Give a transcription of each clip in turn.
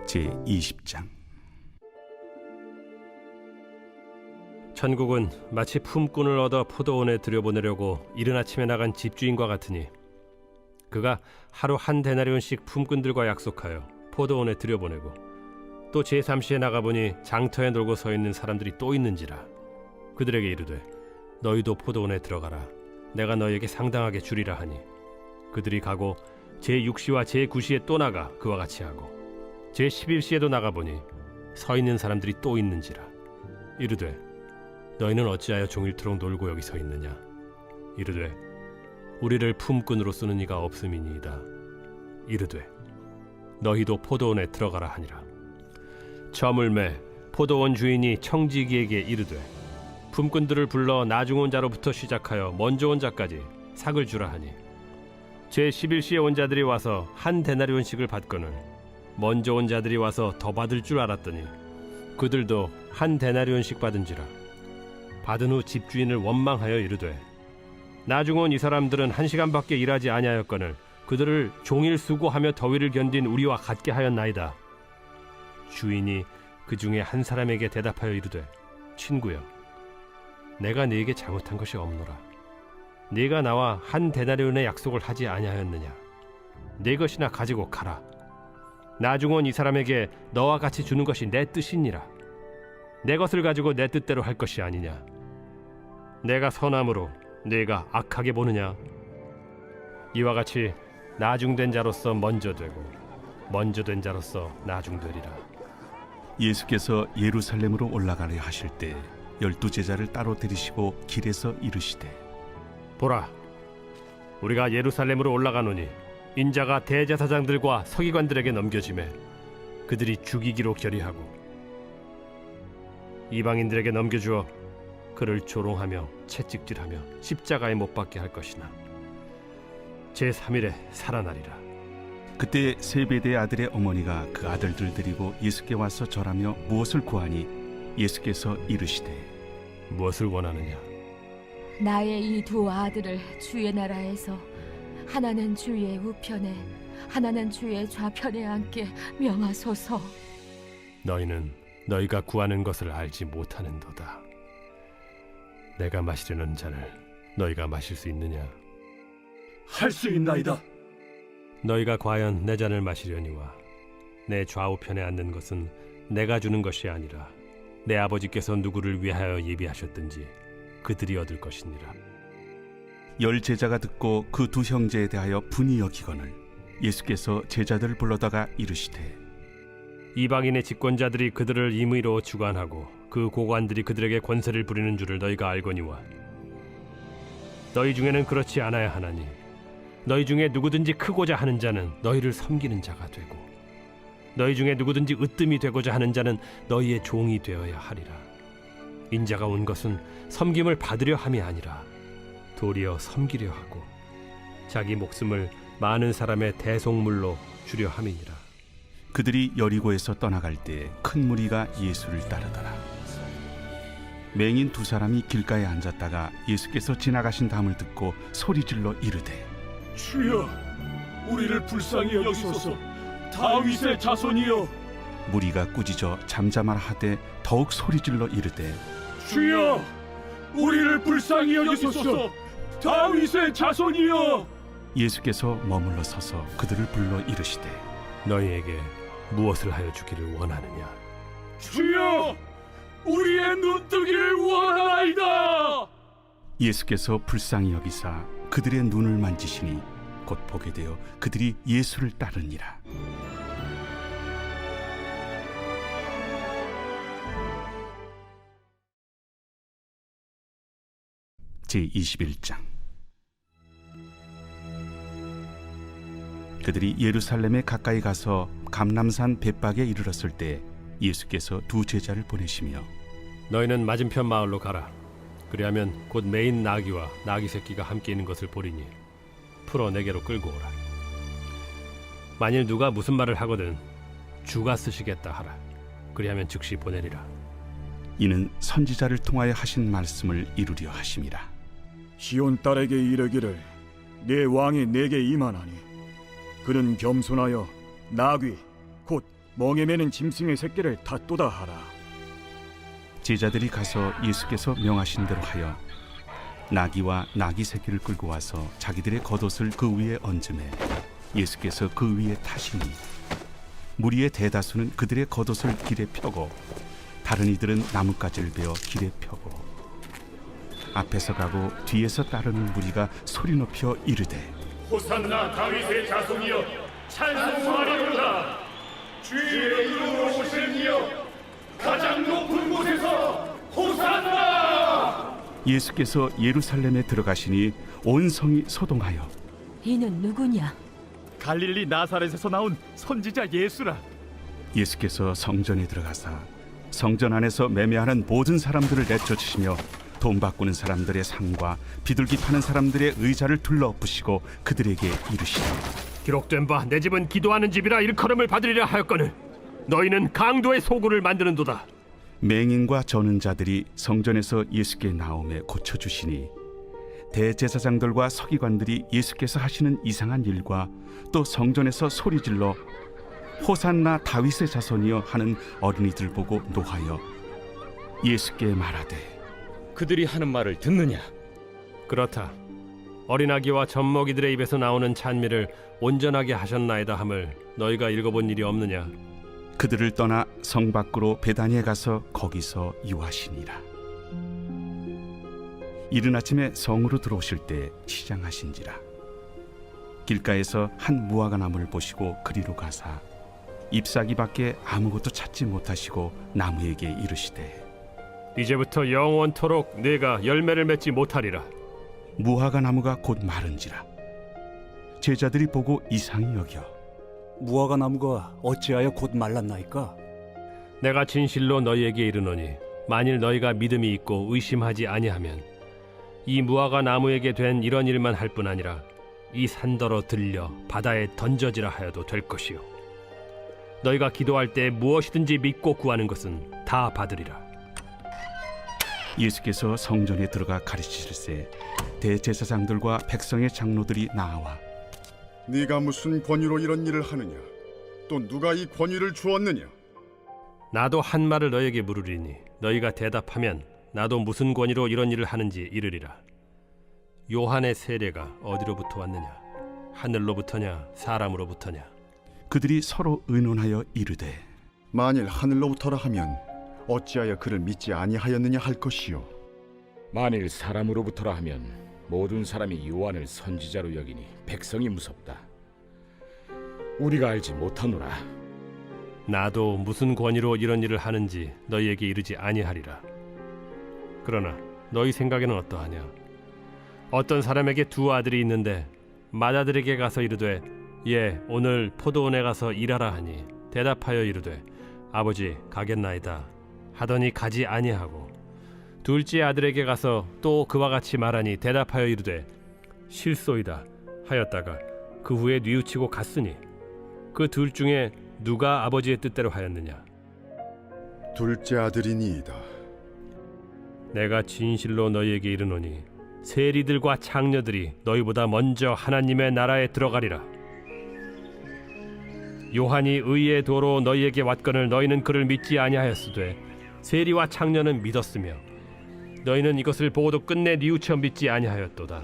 제20장. 천국은 마치 품꾼을 얻어 포도원에 들여보내려고 이른 아침에 나간 집주인과 같으니 그가 하루 한 데나리온씩 품꾼들과 약속하여 포도원에 들여보내고 또 제3시에 나가보니 장터에 놀고 서 있는 사람들이 또 있는지라 그들에게 이르되 너희도 포도원에 들어가라 내가 너희에게 상당하게 주리라 하니 그들이 가고 제6시와 제9시에 또 나가 그와 같이 하고 제11시에도 나가보니 서 있는 사람들이 또 있는지라 이르되 너희는 어찌하여 종일토록 놀고 여기 서 있느냐 이르되 우리를 품꾼으로 쓰는 이가 없음이니이다 이르되 너희도 포도원에 들어가라 하니라. 저물매 포도원 주인이 청지기에게 이르되 품꾼들을 불러 나중 온 자로부터 시작하여 먼저 온 자까지 삭을 주라 하니 제11시에 온 자들이 와서 한 데나리온씩을 받거늘 먼저 온 자들이 와서 더 받을 줄 알았더니 그들도 한 데나리온씩 받은지라. 받은 후 집주인을 원망하여 이르되 나중 온 이 사람들은 1시간밖에 일하지 아니하였거늘 그들을 종일 수고하며 더위를 견딘 우리와 같게 하였나이다. 주인이 그 중에 한 사람에게 대답하여 이르되 친구여 내가 네게 잘못한 것이 없노라. 네가 나와 한 데나리온의 약속을 하지 아니하였느냐. 네 것이나 가지고 가라. 나중 온 이 사람에게 너와 같이 주는 것이 내 뜻이니라. 내 것을 가지고 내 뜻대로 할 것이 아니냐. 내가 선함으로 네가 악하게 보느냐. 이와 같이 나중된 자로서 먼저 되고 먼저 된 자로서 나중되리라. 예수께서 예루살렘으로 올라가려 하실 때 12 제자를 따로 들이시고 길에서 이르시되 보라 우리가 예루살렘으로 올라가노니 인자가 대제사장들과 서기관들에게 넘겨지매 그들이 죽이기로 결의하고 이방인들에게 넘겨주어 그를 조롱하며 채찍질하며 십자가에 못 박게 할 것이나 제3일에 살아나리라. 그때 세베대의 아들의 어머니가 그 아들들 데리고 예수께 와서 절하며 무엇을 구하니 예수께서 이르시되 무엇을 원하느냐. 나의 이 두 아들을 주의 나라에서 하나는 주의 우편에 하나는 주의 좌편에 앉게 명하소서. 너희는 너희가 구하는 것을 알지 못하는도다. 내가 마시려는 잔을 너희가 마실 수 있느냐. 할 수 있나이다. 너희가 과연 내 잔을 마시려니와 내 좌우편에 앉는 것은 내가 주는 것이 아니라 내 아버지께서 누구를 위하여 예비하셨든지 그들이 얻을 것이니라. 10 제자가 듣고 그 두 형제에 대하여 분이 여기거늘 예수께서 제자들을 불러다가 이르시되 이방인의 집권자들이 그들을 임의로 주관하고 그 고관들이 그들에게 권세를 부리는 줄을 너희가 알거니와 너희 중에는 그렇지 않아야 하나니 너희 중에 누구든지 크고자 하는 자는 너희를 섬기는 자가 되고 너희 중에 누구든지 으뜸이 되고자 하는 자는 너희의 종이 되어야 하리라. 인자가 온 것은 섬김을 받으려 함이 아니라 도리어 섬기려 하고 자기 목숨을 많은 사람의 대속물로 주려 함이니라. 그들이 여리고에서 떠나갈 때 큰 무리가 예수를 따르더라. 맹인 2 사람이 길가에 앉았다가 예수께서 지나가신 담을 듣고 소리질러 이르되 주여, 우리를 불쌍히 여기소서. 다윗의 자손이여. 무리가 꾸짖어 잠잠하라 하되 더욱 소리질러 이르되 주여, 우리를 불쌍히 여기소서. 다윗의 자손이여. 예수께서 머물러 서서 그들을 불러 이르시되 너희에게 무엇을 하여 주기를 원하느냐. 주여, 우리의 눈뜨기를 원하나이다. 예수께서 불쌍히 여기사 그들의 눈을 만지시니 곧 보게 되어 그들이 예수를 따르니라. 제21장. 그들이 예루살렘에 가까이 가서 감람산 벳박에 이르렀을 때 예수께서 2 제자를 보내시며 너희는 맞은편 마을로 가라. 그리하면 곧 매인 나귀와 나귀 새끼가 함께 있는 것을 보리니 풀어 내게로 끌고 오라. 만일 누가 무슨 말을 하거든 주가 쓰시겠다 하라. 그리하면 즉시 보내리라. 이는 선지자를 통하여 하신 말씀을 이루려 하심이라. 시온 딸에게 이르기를 내 왕이 내게 임하나니 그는 겸손하여 나귀 곧 멍에 매는 짐승의 새끼를 닫도다 하라. 제자들이 가서 예수께서 명하신 대로 하여 나귀와 나귀 새끼를 끌고 와서 자기들의 겉옷을 그 위에 얹음에 예수께서 그 위에 타시니 무리의 대다수는 그들의 겉옷을 길에 펴고 다른 이들은 나뭇가지를 베어 길에 펴고 앞에서 가고 뒤에서 따르는 무리가 소리 높여 이르되 호산나 다윗의 자손이여 찬송하리로다. 주의 이름으로 오시는 이여 가장 높은 곳에서 호산나. 예수께서 예루살렘에 들어가시니 온 성이 소동하여 이는 누구냐? 갈릴리 나사렛에서 나온 선지자 예수라. 예수께서 성전에 들어가사 성전 안에서 매매하는 모든 사람들을 내쫓으시며 돈 바꾸는 사람들의 상과 비둘기 파는 사람들의 의자를 둘러엎으시고 그들에게 이르시되 기록된 바 내 집은 기도하는 집이라 일컬음을 받으리라 하였거늘 너희는 강도의 소굴을 만드는도다. 맹인과 저는 자들이 성전에서 예수께 나오매 고쳐주시니 대제사장들과 서기관들이 예수께서 하시는 이상한 일과 또 성전에서 소리질러 호산나 다윗의 자손이여 하는 어린이들 보고 노하여 예수께 말하되 그들이 하는 말을 듣느냐? 그렇다. 어린아기와 젖먹이들의 입에서 나오는 찬미를 온전하게 하셨나이다 함을 너희가 읽어본 일이 없느냐? 그들을 떠나 성 밖으로 베다니에 가서 거기서 유하시니라. 이른 아침에 성으로 들어오실 때 시장하신지라. 길가에서 한 무화과 나무를 보시고 그리로 가사 잎사귀밖에 아무것도 찾지 못하시고 나무에게 이르시되 이제부터 영원토록 네가 열매를 맺지 못하리라. 무화과 나무가 곧 마른지라. 제자들이 보고 이상히 여겨 무화과 나무가 어찌하여 곧 말랐나이까? 내가 진실로 너희에게 이르노니 만일 너희가 믿음이 있고 의심하지 아니하면 이 무화과 나무에게 된 이런 일만 할 뿐 아니라 이 산더러 들려 바다에 던져지라 하여도 될 것이요 너희가 기도할 때 무엇이든지 믿고 구하는 것은 다 받으리라. 예수께서 성전에 들어가 가르치실세 대제사장들과 백성의 장로들이 나와 네가 무슨 권위로 이런 일을 하느냐? 또 누가 이 권위를 주었느냐? 나도 한 말을 너희에게 물으리니 너희가 대답하면 나도 무슨 권위로 이런 일을 하는지 이르리라. 요한의 세례가 어디로부터 왔느냐? 하늘로부터냐 사람으로부터냐? 그들이 서로 의논하여 이르되 만일 하늘로부터라 하면 어찌하여 그를 믿지 아니하였느냐 할 것이요. 만일 사람으로부터라 하면 모든 사람이 요한을 선지자로 여기니 백성이 무섭다. 우리가 알지 못하노라. 나도 무슨 권위로 이런 일을 하는지 너희에게 이르지 아니하리라. 그러나 너희 생각에는 어떠하냐? 어떤 사람에게 두 아들이 있는데 맏아들에게 가서 이르되 예 오늘 포도원에 가서 일하라 하니 대답하여 이르되 아버지 가겠나이다 하더니 가지 아니하고 둘째 아들에게 가서 또 그와 같이 말하니 대답하여 이르되 실소이다 하였다가 그 후에 뉘우치고 갔으니 그 둘 중에 누가 아버지의 뜻대로 하였느냐? 둘째 아들이니이다. 내가 진실로 너희에게 이르노니 세리들과 창녀들이 너희보다 먼저 하나님의 나라에 들어가리라. 요한이 의의 도로 너희에게 왔거늘 너희는 그를 믿지 아니하였으되 세리와 창녀는 믿었으며 너희는 이것을 보고도 끝내 뉘우쳐 믿지 아니하였도다.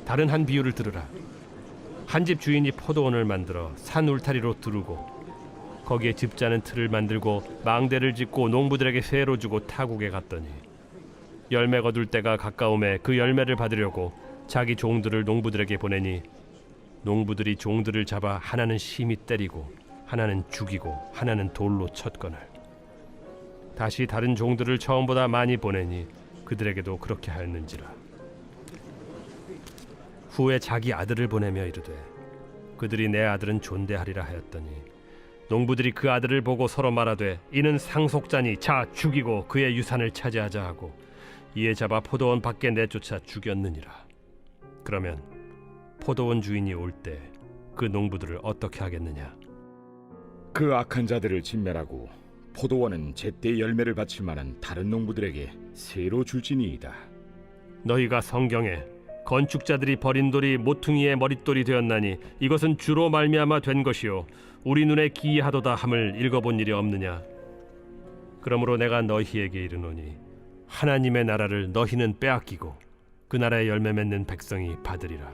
다른 한 비유를 들으라. 한 집 주인이 포도원을 만들어 산 울타리로 두르고 거기에 집자는 틀을 만들고 망대를 짓고 농부들에게 세로 주고 타국에 갔더니 열매 거둘 때가 가까움에 그 열매를 받으려고 자기 종들을 농부들에게 보내니 농부들이 종들을 잡아 하나는 심히 때리고 하나는 죽이고 하나는 돌로 쳤거늘 다시 다른 종들을 처음보다 많이 보내니 그들에게도 그렇게 하였는지라. 후에 자기 아들을 보내며 이르되 그들이 내 아들은 존대하리라 하였더니 농부들이 그 아들을 보고 서로 말하되 이는 상속자니 자 죽이고 그의 유산을 차지하자 하고 이에 잡아 포도원 밖에 내쫓아 죽였느니라. 그러면 포도원 주인이 올 때 그 농부들을 어떻게 하겠느냐? 그 악한 자들을 진멸하고 포도원은 제때 열매를 바칠 만한 다른 농부들에게 새로 줄지니이다. 너희가 성경에 건축자들이 버린 돌이 모퉁이의 머릿돌이 되었나니 이것은 주로 말미암아 된 것이요 우리 눈에 기이하도다 함을 읽어본 일이 없느냐? 그러므로 내가 너희에게 이르노니 하나님의 나라를 너희는 빼앗기고 그 나라의 열매 맺는 백성이 받으리라.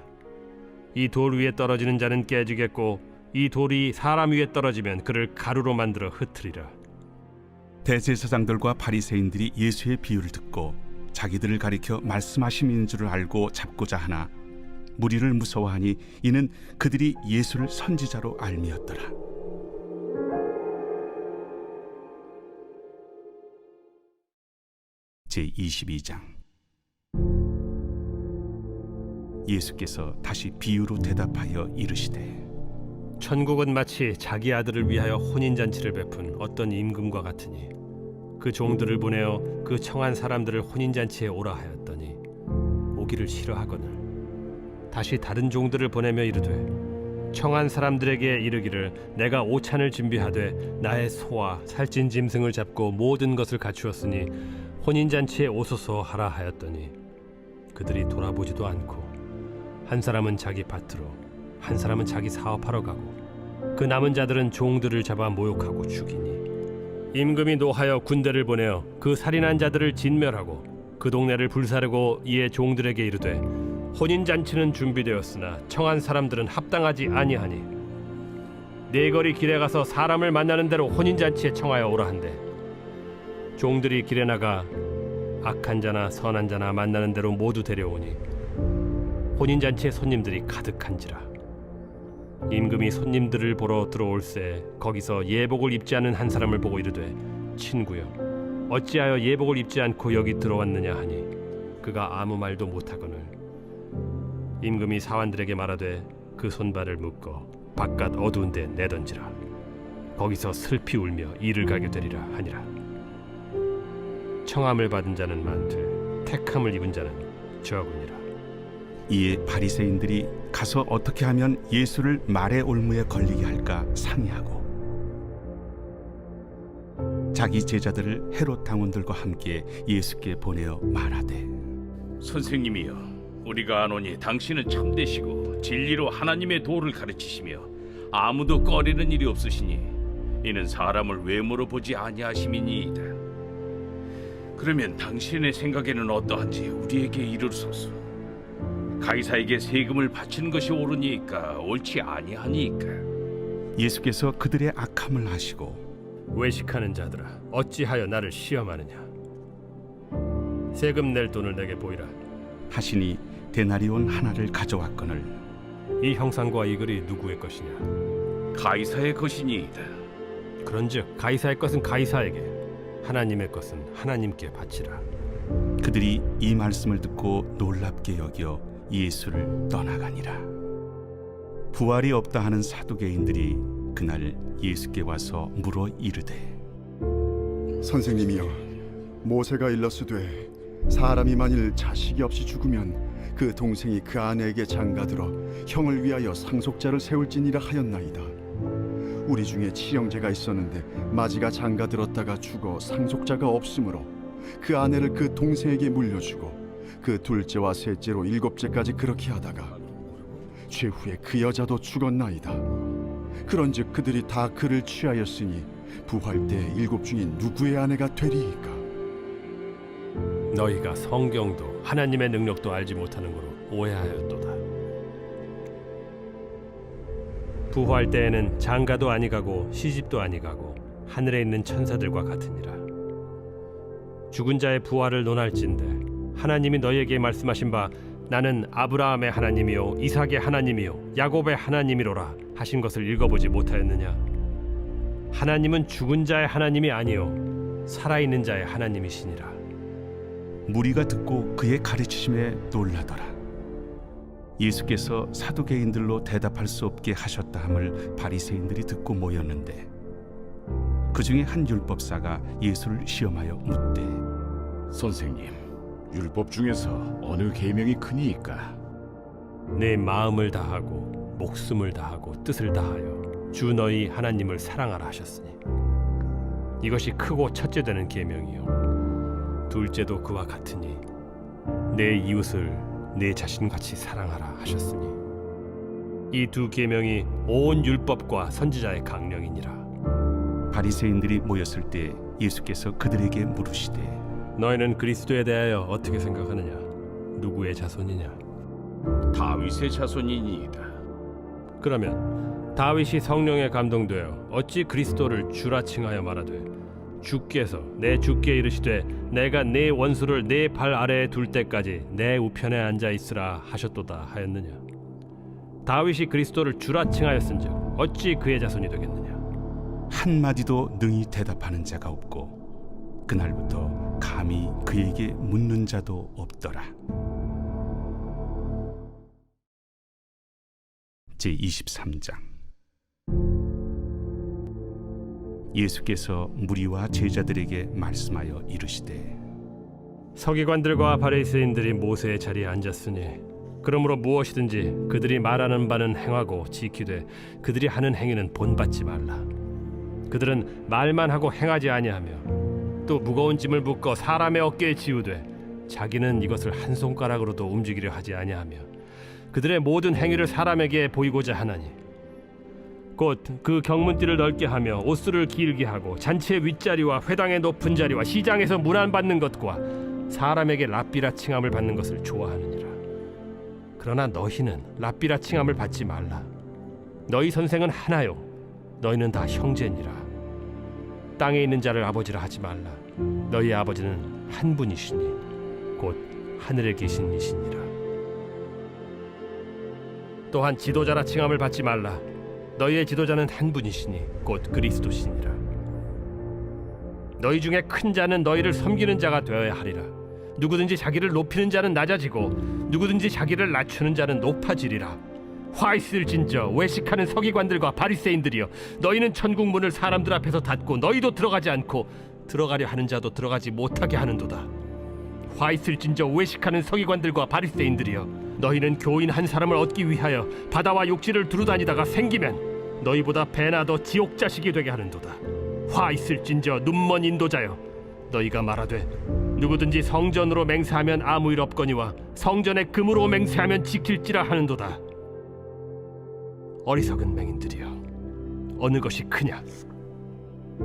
이 돌 위에 떨어지는 자는 깨지겠고 이 돌이 사람 위에 떨어지면 그를 가루로 만들어 흩으리라. 대제사장들과 바리새인들이 예수의 비유를 듣고 자기들을 가리켜 말씀하심인 줄을 알고 잡고자 하나 무리를 무서워하니 이는 그들이 예수를 선지자로 알미었더라. 제22장. 예수께서 다시 비유로 대답하여 이르시되 천국은 마치 자기 아들을 위하여 혼인잔치를 베푼 어떤 임금과 같으니 그 종들을 보내어 그 청한 사람들을 혼인잔치에 오라 하였더니 오기를 싫어하거늘 다시 다른 종들을 보내며 이르되 청한 사람들에게 이르기를 내가 오찬을 준비하되 나의 소와 살찐 짐승을 잡고 모든 것을 갖추었으니 혼인잔치에 오소서 하라 하였더니 그들이 돌아보지도 않고 한 사람은 자기 밭으로 한 사람은 자기 사업하러 가고 그 남은 자들은 종들을 잡아 모욕하고 죽이니 임금이 노하여 군대를 보내어 그 살인한 자들을 진멸하고 그 동네를 불사르고 이에 종들에게 이르되 혼인잔치는 준비되었으나 청한 사람들은 합당하지 아니하니 네 거리 길에 가서 사람을 만나는 대로 혼인잔치에 청하여 오라 한대 종들이 길에 나가 악한 자나 선한 자나 만나는 대로 모두 데려오니 혼인잔치에 손님들이 가득한지라. 임금이 손님들을 보러 들어올새 거기서 예복을 입지 않은 한 사람을 보고 이르되 친구여 어찌하여 예복을 입지 않고 여기 들어왔느냐 하니 그가 아무 말도 못하거늘 임금이 사환들에게 말하되 그 손발을 묶어 바깥 어두운 데 내던지라. 거기서 슬피 울며 이를 가게 되리라 하니라. 청함을 받은 자는 많되 택함을 입은 자는 적으니라. 이에 바리새인들이 가서 어떻게 하면 예수를 말의 올무에 걸리게 할까 상의하고 자기 제자들을 헤롯 당원들과 함께 예수께 보내어 말하되 선생님이여, 우리가 아노니 당신은 참되시고 진리로 하나님의 도를 가르치시며 아무도 꺼리는 일이 없으시니 이는 사람을 외모로 보지 아니하심이니이다. 그러면 당신의 생각에는 어떠한지 우리에게 이르소서. 가이사에게 세금을 바치는 것이 옳으니까 옳지 아니하니까. 예수께서 그들의 악함을 아시고 외식하는 자들아 어찌하여 나를 시험하느냐. 세금 낼 돈을 내게 보이라. 하시니 데나리온 하나를 가져왔거늘 이 형상과 이 글이 누구의 것이냐. 가이사의 것이니이다. 그런즉 가이사의 것은 가이사에게 하나님의 것은 하나님께 바치라. 그들이 이 말씀을 듣고 놀랍게 여겨 예수를 떠나가니라. 부활이 없다 하는 사두개인들이 그날 예수께 와서 물어 이르되 선생님이여, 모세가 일렀으되 사람이 만일 자식이 없이 죽으면 그 동생이 그 아내에게 장가들어 형을 위하여 상속자를 세울지니라 하였나이다. 우리 중에 친형제가 있었는데 마지가 장가들었다가 죽어 상속자가 없으므로 그 아내를 그 동생에게 물려주고 그 둘째와 셋째로 일곱째까지 그렇게 하다가 최후에 그 여자도 죽었나이다. 그런즉 그들이 다 그를 취하였으니 부활 때 일곱 중에 누구의 아내가 되리이까? 너희가 성경도 하나님의 능력도 알지 못하는 거로 오해하였도다. 부활 때에는 장가도 아니가고 시집도 아니가고 하늘에 있는 천사들과 같으니라. 죽은 자의 부활을 논할진대 하나님이 너희에게 말씀하신 바 나는 아브라함의 하나님이요 이삭의 하나님이요 야곱의 하나님이로라 하신 것을 읽어보지 못하였느냐. 하나님은 죽은 자의 하나님이 아니요 살아있는 자의 하나님이시니라. 무리가 듣고 그의 가르치심에 놀라더라. 예수께서 사두개인들로 대답할 수 없게 하셨다 함을 바리새인들이 듣고 모였는데 그 중에 한 율법사가 예수를 시험하여 묻되 선생님, 율법 중에서 어느 계명이 크니이까? 내 마음을 다하고 목숨을 다하고 뜻을 다하여 주 너희 하나님을 사랑하라 하셨으니 이것이 크고 첫째 되는 계명이요 둘째도 그와 같으니 내 이웃을 내 자신같이 사랑하라 하셨으니 이 두 계명이 온 율법과 선지자의 강령이니라. 바리새인들이 모였을 때 예수께서 그들에게 물으시되 너희는 그리스도에 대하여 어떻게 생각하느냐? 누구의 자손이냐? 다윗의 자손이니이다. 그러면 다윗이 성령에 감동되어 어찌 그리스도를 주라 칭하여 말하되 주께서 내 주께 이르시되 내가 네 원수를 네 발 아래에 둘 때까지 내 우편에 앉아 있으라 하셨도다 하였느냐? 다윗이 그리스도를 주라 칭하였은즉 어찌 그의 자손이 되겠느냐? 한마디도 능히 대답하는 자가 없고 그날부터 감히 그에게 묻는 자도 없더라. 제23장. 예수께서 무리와 제자들에게 말씀하여 이르시되 서기관들과 바리새인들이 모세의 자리에 앉았으니 그러므로 무엇이든지 그들이 말하는 바는 행하고 지키되 그들이 하는 행위는 본받지 말라. 그들은 말만 하고 행하지 아니하며 또 무거운 짐을 묶어 사람의 어깨에 지우되 자기는 이것을 한 손가락으로도 움직이려 하지 아니하며 그들의 모든 행위를 사람에게 보이고자 하나니 곧 그 경문띠를 넓게 하며 옷수를 길게 하고 잔치의 윗자리와 회당의 높은 자리와 시장에서 문안 받는 것과 사람에게 랍비라 칭함을 받는 것을 좋아하느니라. 그러나 너희는 랍비라 칭함을 받지 말라. 너희 선생은 하나요 너희는 다 형제니라. 땅에 있는 자를 아버지라 하지 말라. 너희 아버지는 한 분이시니 곧 하늘에 계신 이시니라. 또한 지도자라 칭함을 받지 말라. 너희의 지도자는 한 분이시니 곧 그리스도시니라. 너희 중에 큰 자는 너희를 섬기는 자가 되어야 하리라. 누구든지 자기를 높이는 자는 낮아지고 누구든지 자기를 낮추는 자는 높아지리라. 화 있을진저 외식하는 서기관들과 바리새인들이여, 너희는 천국 문을 사람들 앞에서 닫고 너희도 들어가지 않고 들어가려 하는 자도 들어가지 못하게 하는도다. 화 있을진저 외식하는 서기관들과 바리새인들이여, 너희는 교인 한 사람을 얻기 위하여 바다와 욕지를 두루다니다가 생기면 너희보다 배나 더 지옥 자식이 되게 하는도다. 화 있을진저 눈먼 인도자여, 너희가 말하되 누구든지 성전으로 맹세하면 아무 일 없거니와 성전에 금으로 맹세하면 지킬지라 하는도다. 어리석은 맹인들이여, 어느 것이 크냐?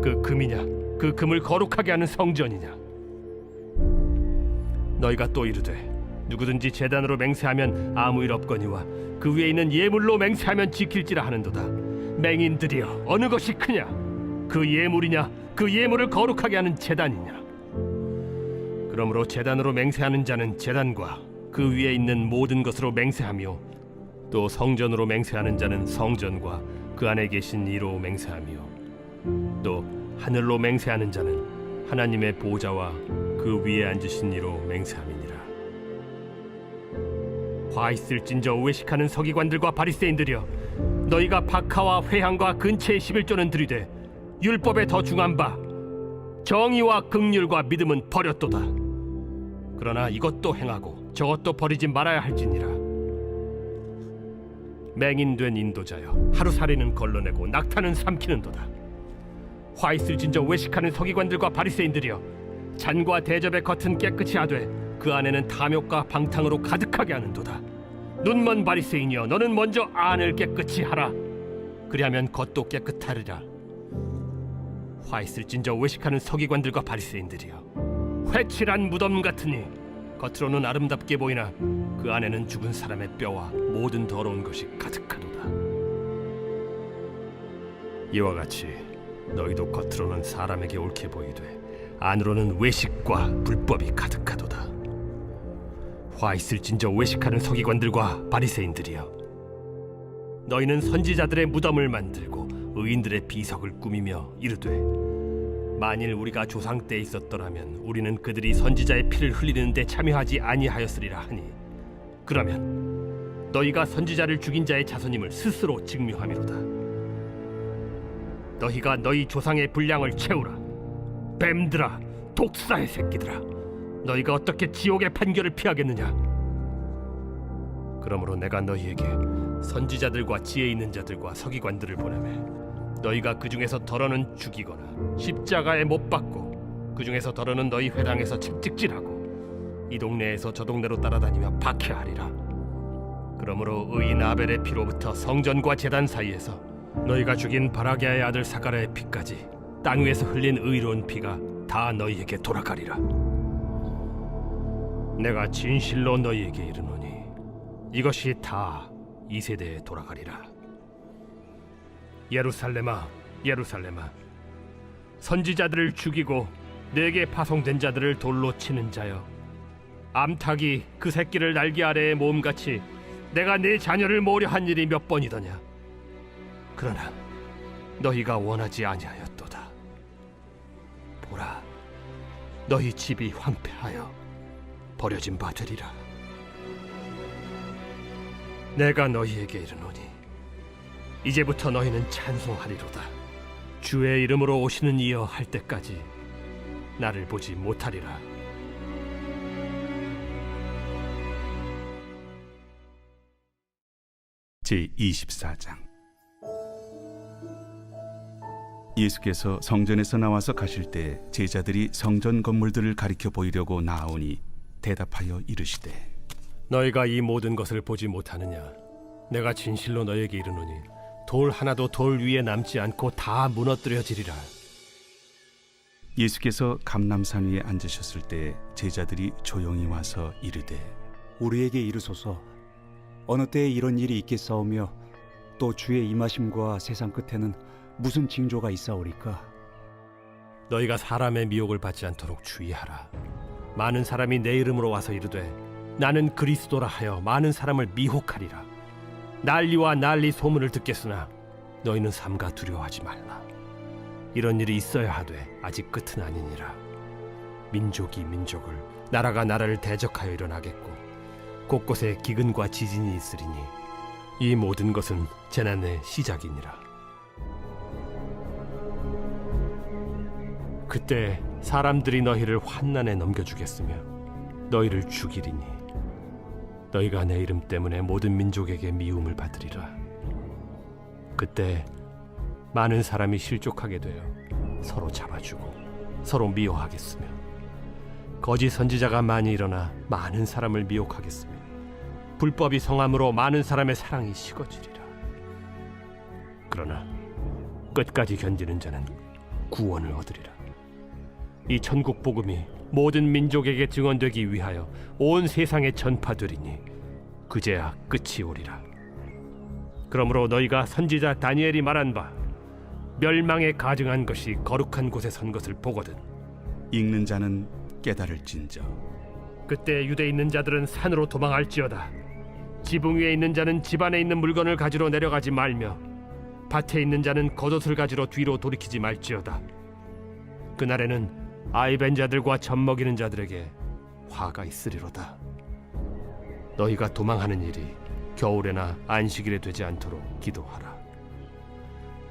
그 금이냐? 그 금을 거룩하게 하는 성전이냐? 너희가 또 이르되 누구든지 제단으로 맹세하면 아무 일 없거니와 그 위에 있는 예물로 맹세하면 지킬지라 하는도다. 맹인들이여, 어느 것이 크냐? 그 예물이냐? 그 예물을 거룩하게 하는 제단이냐? 그러므로 제단으로 맹세하는 자는 제단과 그 위에 있는 모든 것으로 맹세하며 또 성전으로 맹세하는 자는 성전과 그 안에 계신 이로 맹세하며 또 하늘로 맹세하는 자는 하나님의 보좌와 그 위에 앉으신 이로 맹세함이니라. 화 있을진저 외식하는 서기관들과 바리새인들이여, 너희가 박하와 회향과 근체의 11조는 들이되 율법에 더 중한 바 정의와 긍휼과 믿음은 버렸도다. 그러나 이것도 행하고 저것도 버리지 말아야 할지니라. 맹인된 인도자여, 하루살이는 걸러내고 낙타는 삼키는도다. 화 있을진저 외식하는 서기관들과 바리새인들이여, 잔과 대접의 겉은 깨끗이 하되 그 안에는 탐욕과 방탕으로 가득하게 하는도다. 눈먼 바리새인이여, 너는 먼저 안을 깨끗이 하라. 그리하면 겉도 깨끗하리라. 화 있을진저 외식하는 서기관들과 바리새인들이여, 회칠한 무덤 같으니 겉으로는 아름답게 보이나 그 안에는 죽은 사람의 뼈와 모든 더러운 것이 가득하도다. 이와 같이 너희도 겉으로는 사람에게 옳게 보이되 안으로는 외식과 불법이 가득하도다. 화 있을진저 외식하는 서기관들과 바리새인들이여, 너희는 선지자들의 무덤을 만들고 의인들의 비석을 꾸미며 이르되 만일 우리가 조상 때에 있었더라면 우리는 그들이 선지자의 피를 흘리는 데 참여하지 아니하였으리라 하니, 그러면 너희가 선지자를 죽인 자의 자손임을 스스로 증명함이로다. 너희가 너희 조상의 분량을 채우라. 뱀들아, 독사의 새끼들아, 너희가 어떻게 지옥의 판결을 피하겠느냐? 그러므로 내가 너희에게 선지자들과 지혜 있는 자들과 서기관들을 보내매 너희가 그 중에서 덜어는 죽이거나 십자가에 못 박고 그 중에서 덜어는 너희 회당에서 채찍질하고 이 동네에서 저 동네로 따라다니며 박해하리라. 그러므로 의인 아벨의 피로부터 성전과 제단 사이에서 너희가 죽인 바라게아의 아들 사가랴의 피까지 땅 위에서 흘린 의로운 피가 다 너희에게 돌아가리라. 내가 진실로 너희에게 이르노니 이것이 다 이 세대에 돌아가리라. 예루살렘아, 예루살렘아, 선지자들을 죽이고 내게 파송된 자들을 돌로 치는 자여, 암탉이 그 새끼를 날개 아래에 모음같이 내가 네 자녀를 모으려 한 일이 몇 번이더냐. 그러나 너희가 원하지 아니하였도다. 보라, 너희 집이 황폐하여 버려진 바 되리라. 내가 너희에게 이르노니 이제부터 너희는 찬송하리로다. 주의 이름으로 오시는 이여 할 때까지 나를 보지 못하리라. 제24장. 예수께서 성전에서 나와서 가실 때 제자들이 성전 건물들을 가리켜 보이려고 나아오니 대답하여 이르시되, 너희가 이 모든 것을 보지 못하느냐? 내가 진실로 너희에게 이르노니 돌 하나도 돌 위에 남지 않고 다 무너뜨려지리라. 예수께서 감람산 위에 앉으셨을 때 제자들이 조용히 와서 이르되, 우리에게 이르소서 어느 때에 이런 일이 있겠사오며 또 주의 임하심과 세상 끝에는 무슨 징조가 있사오리까? 너희가 사람의 미혹을 받지 않도록 주의하라. 많은 사람이 내 이름으로 와서 이르되 나는 그리스도라 하여 많은 사람을 미혹하리라. 난리와 난리 소문을 듣겠으나 너희는 삼가 두려워하지 말라. 이런 일이 있어야 하되 아직 끝은 아니니라. 민족이 민족을, 나라가 나라를 대적하여 일어나겠고 곳곳에 기근과 지진이 있으리니 이 모든 것은 재난의 시작이니라. 그때 사람들이 너희를 환난에 넘겨주겠으며 너희를 죽이리니 너희가 내 이름 때문에 모든 민족에게 미움을 받으리라. 그때 많은 사람이 실족하게 되어 서로 잡아주고 서로 미워하겠으며 거짓 선지자가 많이 일어나 많은 사람을 미혹하겠으며 불법이 성함으로 많은 사람의 사랑이 식어지리라. 그러나 끝까지 견디는 자는 구원을 얻으리라. 이 천국 복음이 모든 민족에게 증언되기 위하여 온 세상에 전파되리니 그제야 끝이 오리라. 그러므로 너희가 선지자 다니엘이 말한 바 멸망에 가증한 것이 거룩한 곳에 선 것을 보거든 읽는 자는 깨달을진저. 그때 유대에 있는 자들은 산으로 도망할지어다. 지붕 위에 있는 자는 집 안에 있는 물건을 가지러 내려가지 말며 밭에 있는 자는 겉옷을 가지러 뒤로 돌이키지 말지어다. 그날에는 아이벤 자들과 젖 먹이는 자들에게 화가 있으리로다. 너희가 도망하는 일이 겨울에나 안식일에 되지 않도록 기도하라.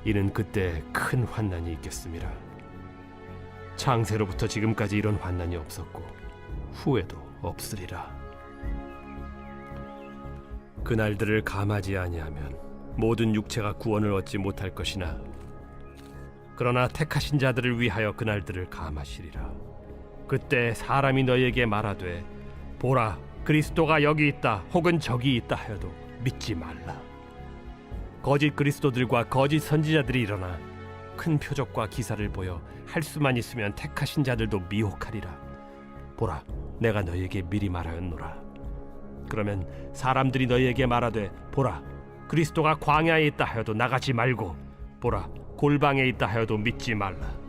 이는 그때 큰 환난이 있겠음이라. 창세로부터 지금까지 이런 환난이 없었고 후에도 없으리라. 그날들을 감하지 아니하면 모든 육체가 구원을 얻지 못할 것이나 그러나 택하신 자들을 위하여 그날들을 감하시리라. 그때 사람이 너희에게 말하되 보라, 그리스도가 여기 있다 혹은 저기 있다 하여도 믿지 말라. 거짓 그리스도들과 거짓 선지자들이 일어나 큰 표적과 기사를 보여 할 수만 있으면 택하신 자들도 미혹하리라. 보라, 내가 너희에게 미리 말하였노라. 그러면 사람들이 너희에게 말하되 보라, 그리스도가 광야에 있다 하여도 나가지 말고 보라, 골방에 있다 하여도 믿지 말라.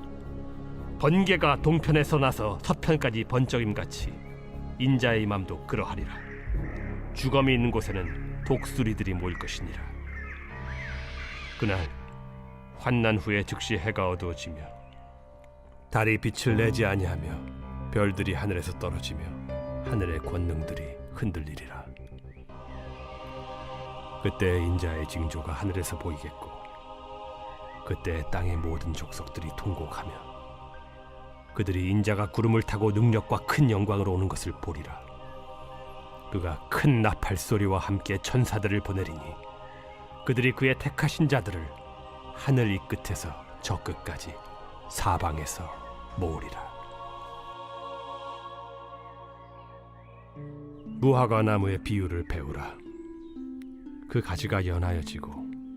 번개가 동편에서 나서 서편까지 번쩍임같이 인자의 맘도 그러하리라. 주검이 있는 곳에는 독수리들이 모일 것이니라. 그날 환난 후에 즉시 해가 어두워지며 달이 빛을 내지 아니하며 별들이 하늘에서 떨어지며 하늘의 권능들이 흔들리리라. 그때 인자의 징조가 하늘에서 보이겠고 그때 땅의 모든 족속들이 통곡하며 그들이 인자가 구름을 타고 능력과 큰 영광으로 오는 것을 보리라. 그가 큰 나팔 소리와 함께 천사들을 보내리니 그들이 그의 택하신 자들을 하늘 이 끝에서 저 끝까지 사방에서 모으리라. 무화과 나무의 비유를 배우라. 그 가지가 연하여지고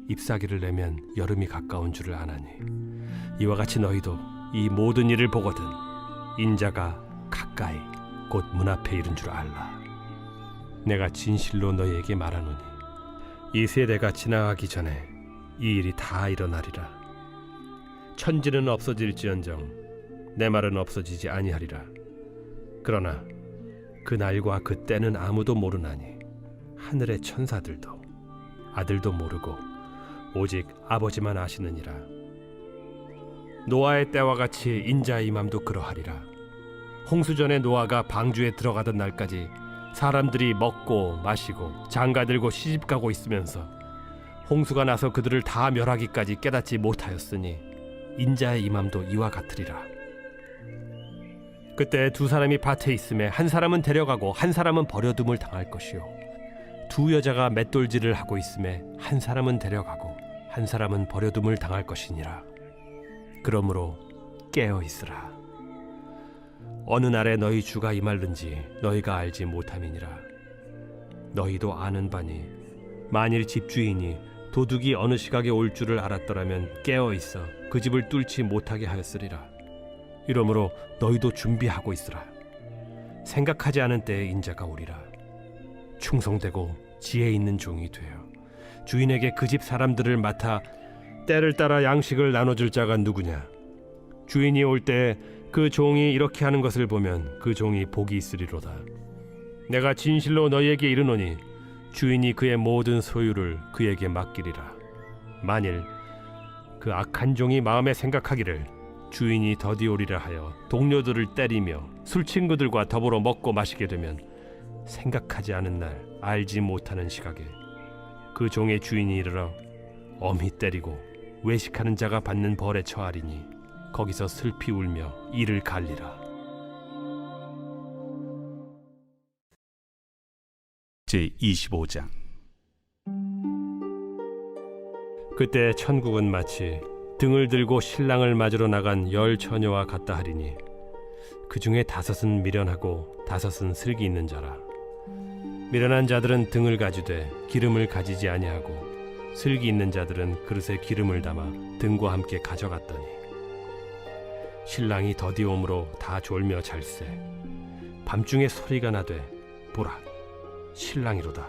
잎사귀를 내면 여름이 가까운 줄을 아나니 이와 같이 너희도 이 모든 일을 보거든 인자가 가까이 곧 문 앞에 이른 줄 알라. 내가 진실로 너희에게 말하노니 이 세대가 지나가기 전에 이 일이 다 일어나리라. 천지는 없어질지언정 내 말은 없어지지 아니하리라. 그러나 그 날과 그 때는 아무도 모르나니 하늘의 천사들도 아들도 모르고 오직 아버지만 아시느니라. 노아의 때와 같이 인자의 임함도 그러하리라. 홍수전에 노아가 방주에 들어가던 날까지 사람들이 먹고 마시고 장가들고 시집가고 있으면서 홍수가 나서 그들을 다 멸하기까지 깨닫지 못하였으니 인자의 임함도 이와 같으리라. 그때 두 사람이 밭에 있음에 한 사람은 데려가고 한 사람은 버려둠을 당할 것이요 두 여자가 맷돌질을 하고 있음에 한 사람은 데려가고 한 사람은 버려둠을 당할 것이니라. 그러므로 깨어 있으라. 어느 날에 너희 주가 임할는지 너희가 알지 못함이니라. 너희도 아는 바니 만일 집주인이 도둑이 어느 시각에 올 줄을 알았더라면 깨어 있어 그 집을 뚫지 못하게 하였으리라. 이러므로 너희도 준비하고 있으라. 생각하지 않은 때에 인자가 오리라. 충성되고 지혜 있는 종이 되어 주인에게 그 집 사람들을 맡아 때를 따라 양식을 나눠줄 자가 누구냐. 주인이 올 때 그 종이 이렇게 하는 것을 보면 그 종이 복이 있으리로다. 내가 진실로 너희에게 이르노니 주인이 그의 모든 소유를 그에게 맡기리라. 만일 그 악한 종이 마음에 생각하기를 주인이 더디 오리라 하여 동료들을 때리며 술 친구들과 더불어 먹고 마시게 되면 생각하지 않은 날 알지 못하는 시각에 그 종의 주인이 이르러 엄히 때리고 외식하는 자가 받는 벌에 처하리니 거기서 슬피 울며 이를 갈리라. 제25장. 그때 천국은 마치 등을 들고 신랑을 맞으러 나간 10 처녀와 같다 하리니 그 중에 5은 미련하고 5은 슬기 있는 자라. 미련한 자들은 등을 가지되 기름을 가지지 아니하고 슬기 있는 자들은 그릇에 기름을 담아 등과 함께 가져갔더니 신랑이 더디 오므로 다 졸며 잘세. 밤중에 소리가 나되 보라 신랑이로다.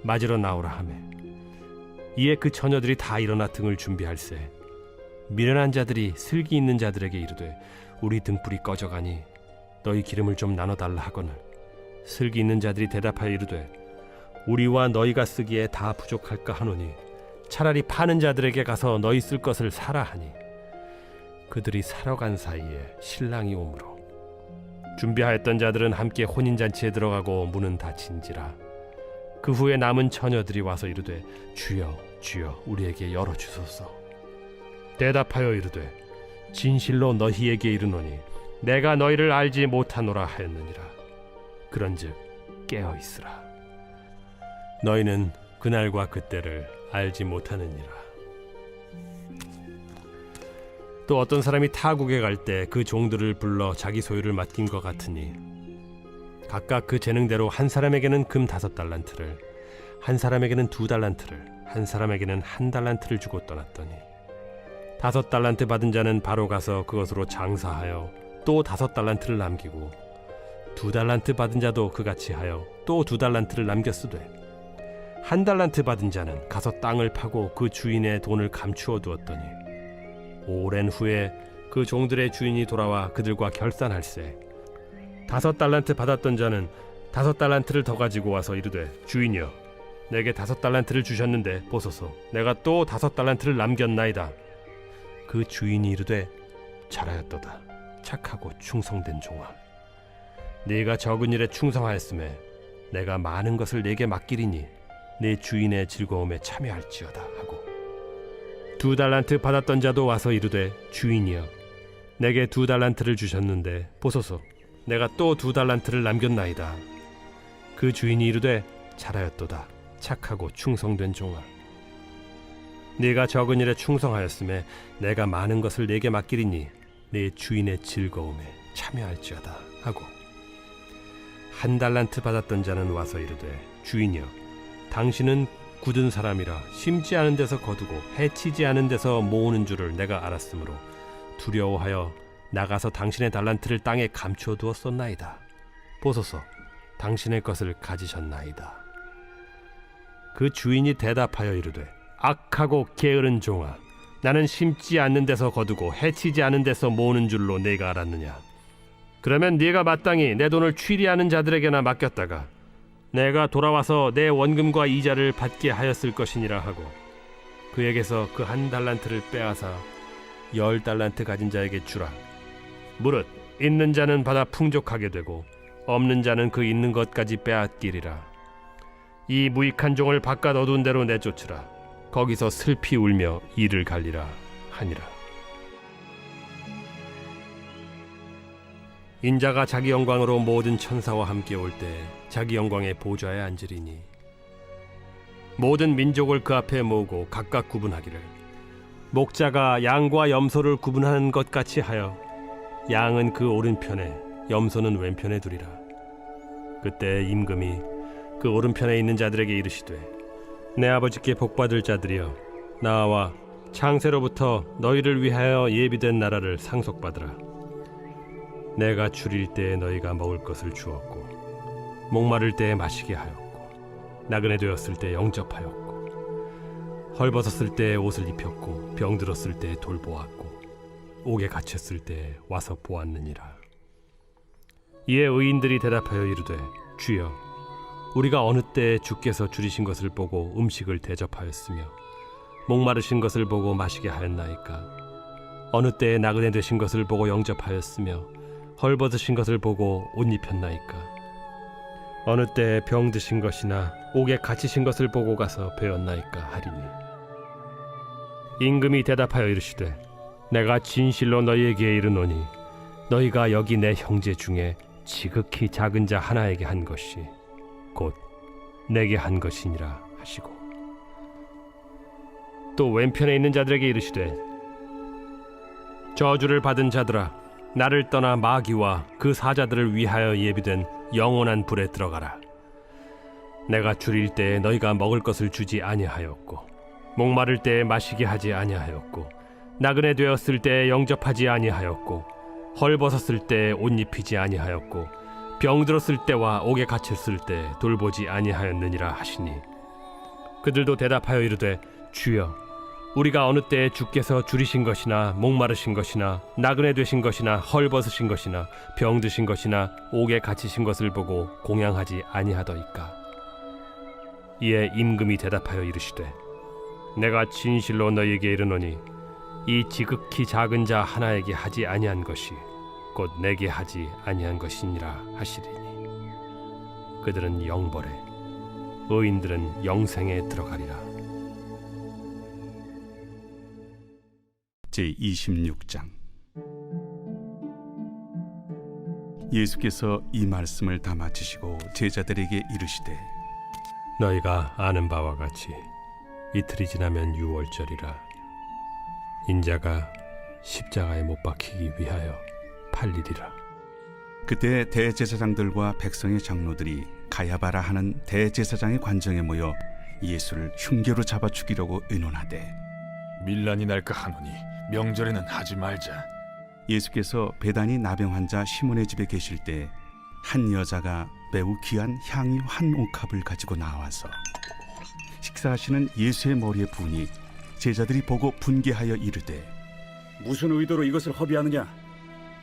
맞으러 나오라 하매 이에 그 처녀들이 다 일어나 등을 준비할세. 미련한 자들이 슬기 있는 자들에게 이르되 우리 등불이 꺼져가니 너희 기름을 좀 나눠달라 하거늘 슬기 있는 자들이 대답하여 이르되 우리와 너희가 쓰기에 다 부족할까 하노니 차라리 파는 자들에게 가서 너희 쓸 것을 사라 하니 그들이 사러 간 사이에 신랑이 오므로 준비하였던 자들은 함께 혼인잔치에 들어가고 문은 닫힌지라. 그 후에 남은 처녀들이 와서 이르되 주여 주여 우리에게 열어주소서. 대답하여 이르되 진실로 너희에게 이르노니 내가 너희를 알지 못하노라 하였느니라. 그런즉 깨어 있으라. 너희는 그날과 그때를 알지 못하느니라. 또 어떤 사람이 타국에 갈 때 그 종들을 불러 자기 소유를 맡긴 것 같으니 각각 그 재능대로 한 사람에게는 금 5달란트를 한 사람에게는 2달란트를 한 사람에게는 1달란트를 주고 떠났더니 5달란트 받은 자는 바로 가서 그것으로 장사하여 또 5달란트를 남기고 2달란트 받은 자도 그같이 하여 또 2달란트를 남겼으되 1달란트 받은 자는 가서 땅을 파고 그 주인의 돈을 감추어 두었더니 오랜 후에 그 종들의 주인이 돌아와 그들과 결산할세. 5달란트 받았던 자는 5달란트를 더 가지고 와서 이르되 주인이여 내게 5달란트를 주셨는데 보소서 내가 또 5달란트를 남겼나이다. 그 주인이 이르되 잘하였도다 착하고 충성된 종아. 네가 적은 일에 충성하였음에 내가 많은 것을 네게 맡기리니 네 주인의 즐거움에 참여할지어다 하고 2달란트 받았던 자도 와서 이르되 주인이여 내게 2달란트를 주셨는데 보소서 내가 또 2달란트를 남겼나이다. 그 주인이 이르되 잘하였도다 착하고 충성된 종아. 네가 적은 일에 충성하였음에 내가 많은 것을 네게 맡기리니 네 주인의 즐거움에 참여할지어다 하고 1달란트 받았던 자는 와서 이르되 주인이여 당신은 굳은 사람이라 심지 않은 데서 거두고 해치지 않은 데서 모으는 줄을 내가 알았으므로 두려워하여 나가서 당신의 달란트를 땅에 감추어 두었었나이다. 보소서, 당신의 것을 가지셨나이다. 그 주인이 대답하여 이르되, 악하고 게으른 종아, 나는 심지 않는 데서 거두고 해치지 않은 데서 모으는 줄로 네가 알았느냐? 그러면 네가 마땅히 내 돈을 취리하는 자들에게나 맡겼다가 내가 돌아와서 내 원금과 이자를 받게 하였을 것이니라 하고, 그에게서 그 한 달란트를 빼앗아 10달란트 가진 자에게 주라. 무릇 있는 자는 받아 풍족하게 되고 없는 자는 그 있는 것까지 빼앗기리라. 이 무익한 종을 바깥 어두운 데로 내쫓으라. 거기서 슬피 울며 이를 갈리라 하니라. 인자가 자기 영광으로 모든 천사와 함께 올 때 자기 영광의 보좌에 앉으리니, 모든 민족을 그 앞에 모으고 각각 구분하기를, 목자가 양과 염소를 구분하는 것 같이 하여 양은 그 오른편에 염소는 왼편에 두리라. 그때 임금이 그 오른편에 있는 자들에게 이르시되, 내 아버지께 복받을 자들이여, 나와 창세로부터 너희를 위하여 예비된 나라를 상속받으라. 내가 줄일 때에 너희가 먹을 것을 주었고, 목마를 때에 마시게 하였고, 나그네 되었을 때 영접하였고, 헐벗었을 때에 옷을 입혔고, 병들었을 때에 돌보았고, 옥에 갇혔을 때에 와서 보았느니라. 이에 의인들이 대답하여 이르되, 주여, 우리가 어느 때에 주께서 줄이신 것을 보고 음식을 대접하였으며 목마르신 것을 보고 마시게 하였나이까? 어느 때에 나그네 되신 것을 보고 영접하였으며 헐벗으신 것을 보고 옷 입혔나이까? 어느 때에 병드신 것이나 옥에 갇히신 것을 보고 가서 배웠나이까 하리니, 임금이 대답하여 이르시되, 내가 진실로 너희에게 이르노니 너희가 여기 내 형제 중에 지극히 작은 자 하나에게 한 것이 곧 내게 한 것이니라 하시고, 또 왼편에 있는 자들에게 이르시되, 저주를 받은 자들아, 나를 떠나 마귀와 그 사자들을 위하여 예비된 영원한 불에 들어가라. 내가 줄일 때에 너희가 먹을 것을 주지 아니하였고, 목마를 때에 마시게 하지 아니하였고, 나그네 되었을 때에 영접하지 아니하였고, 헐벗었을 때에 옷 입히지 아니하였고, 병들었을 때와 옥에 갇혔을 때 돌보지 아니하였느니라 하시니, 그들도 대답하여 이르되, 주여, 우리가 어느 때에 주께서 줄이신 것이나 목마르신 것이나 나그네 되신 것이나 헐벗으신 것이나 병드신 것이나 옥에 갇히신 것을 보고 공양하지 아니하더이까? 이에 임금이 대답하여 이르시되, 내가 진실로 너희에게 이르노니 이 지극히 작은 자 하나에게 하지 아니한 것이 곧 내게 하지 아니한 것이니라 하시리니, 그들은 영벌에, 의인들은 영생에 들어가리라. 제26장. 예수께서 이 말씀을 다 마치시고 제자들에게 이르시되, 너희가 아는 바와 같이 이틀이 지나면 유월절이라. 인자가 십자가에 못 박히기 위하여 팔리리라. 그때 대제사장들과 백성의 장로들이 가야바라 하는 대제사장의 관정에 모여 예수를 흉계로 잡아 죽이려고 의논하되, 밀란이 날까 하노니 명절에는 하지 말자. 예수께서 베다니 나병 환자 시몬의 집에 계실 때 한 여자가 매우 귀한 향유 한 옥합을 가지고 나와서 식사하시는 예수의 머리에 부으니 제자들이 보고 분개하여 이르되, 무슨 의도로 이것을 허비하느냐?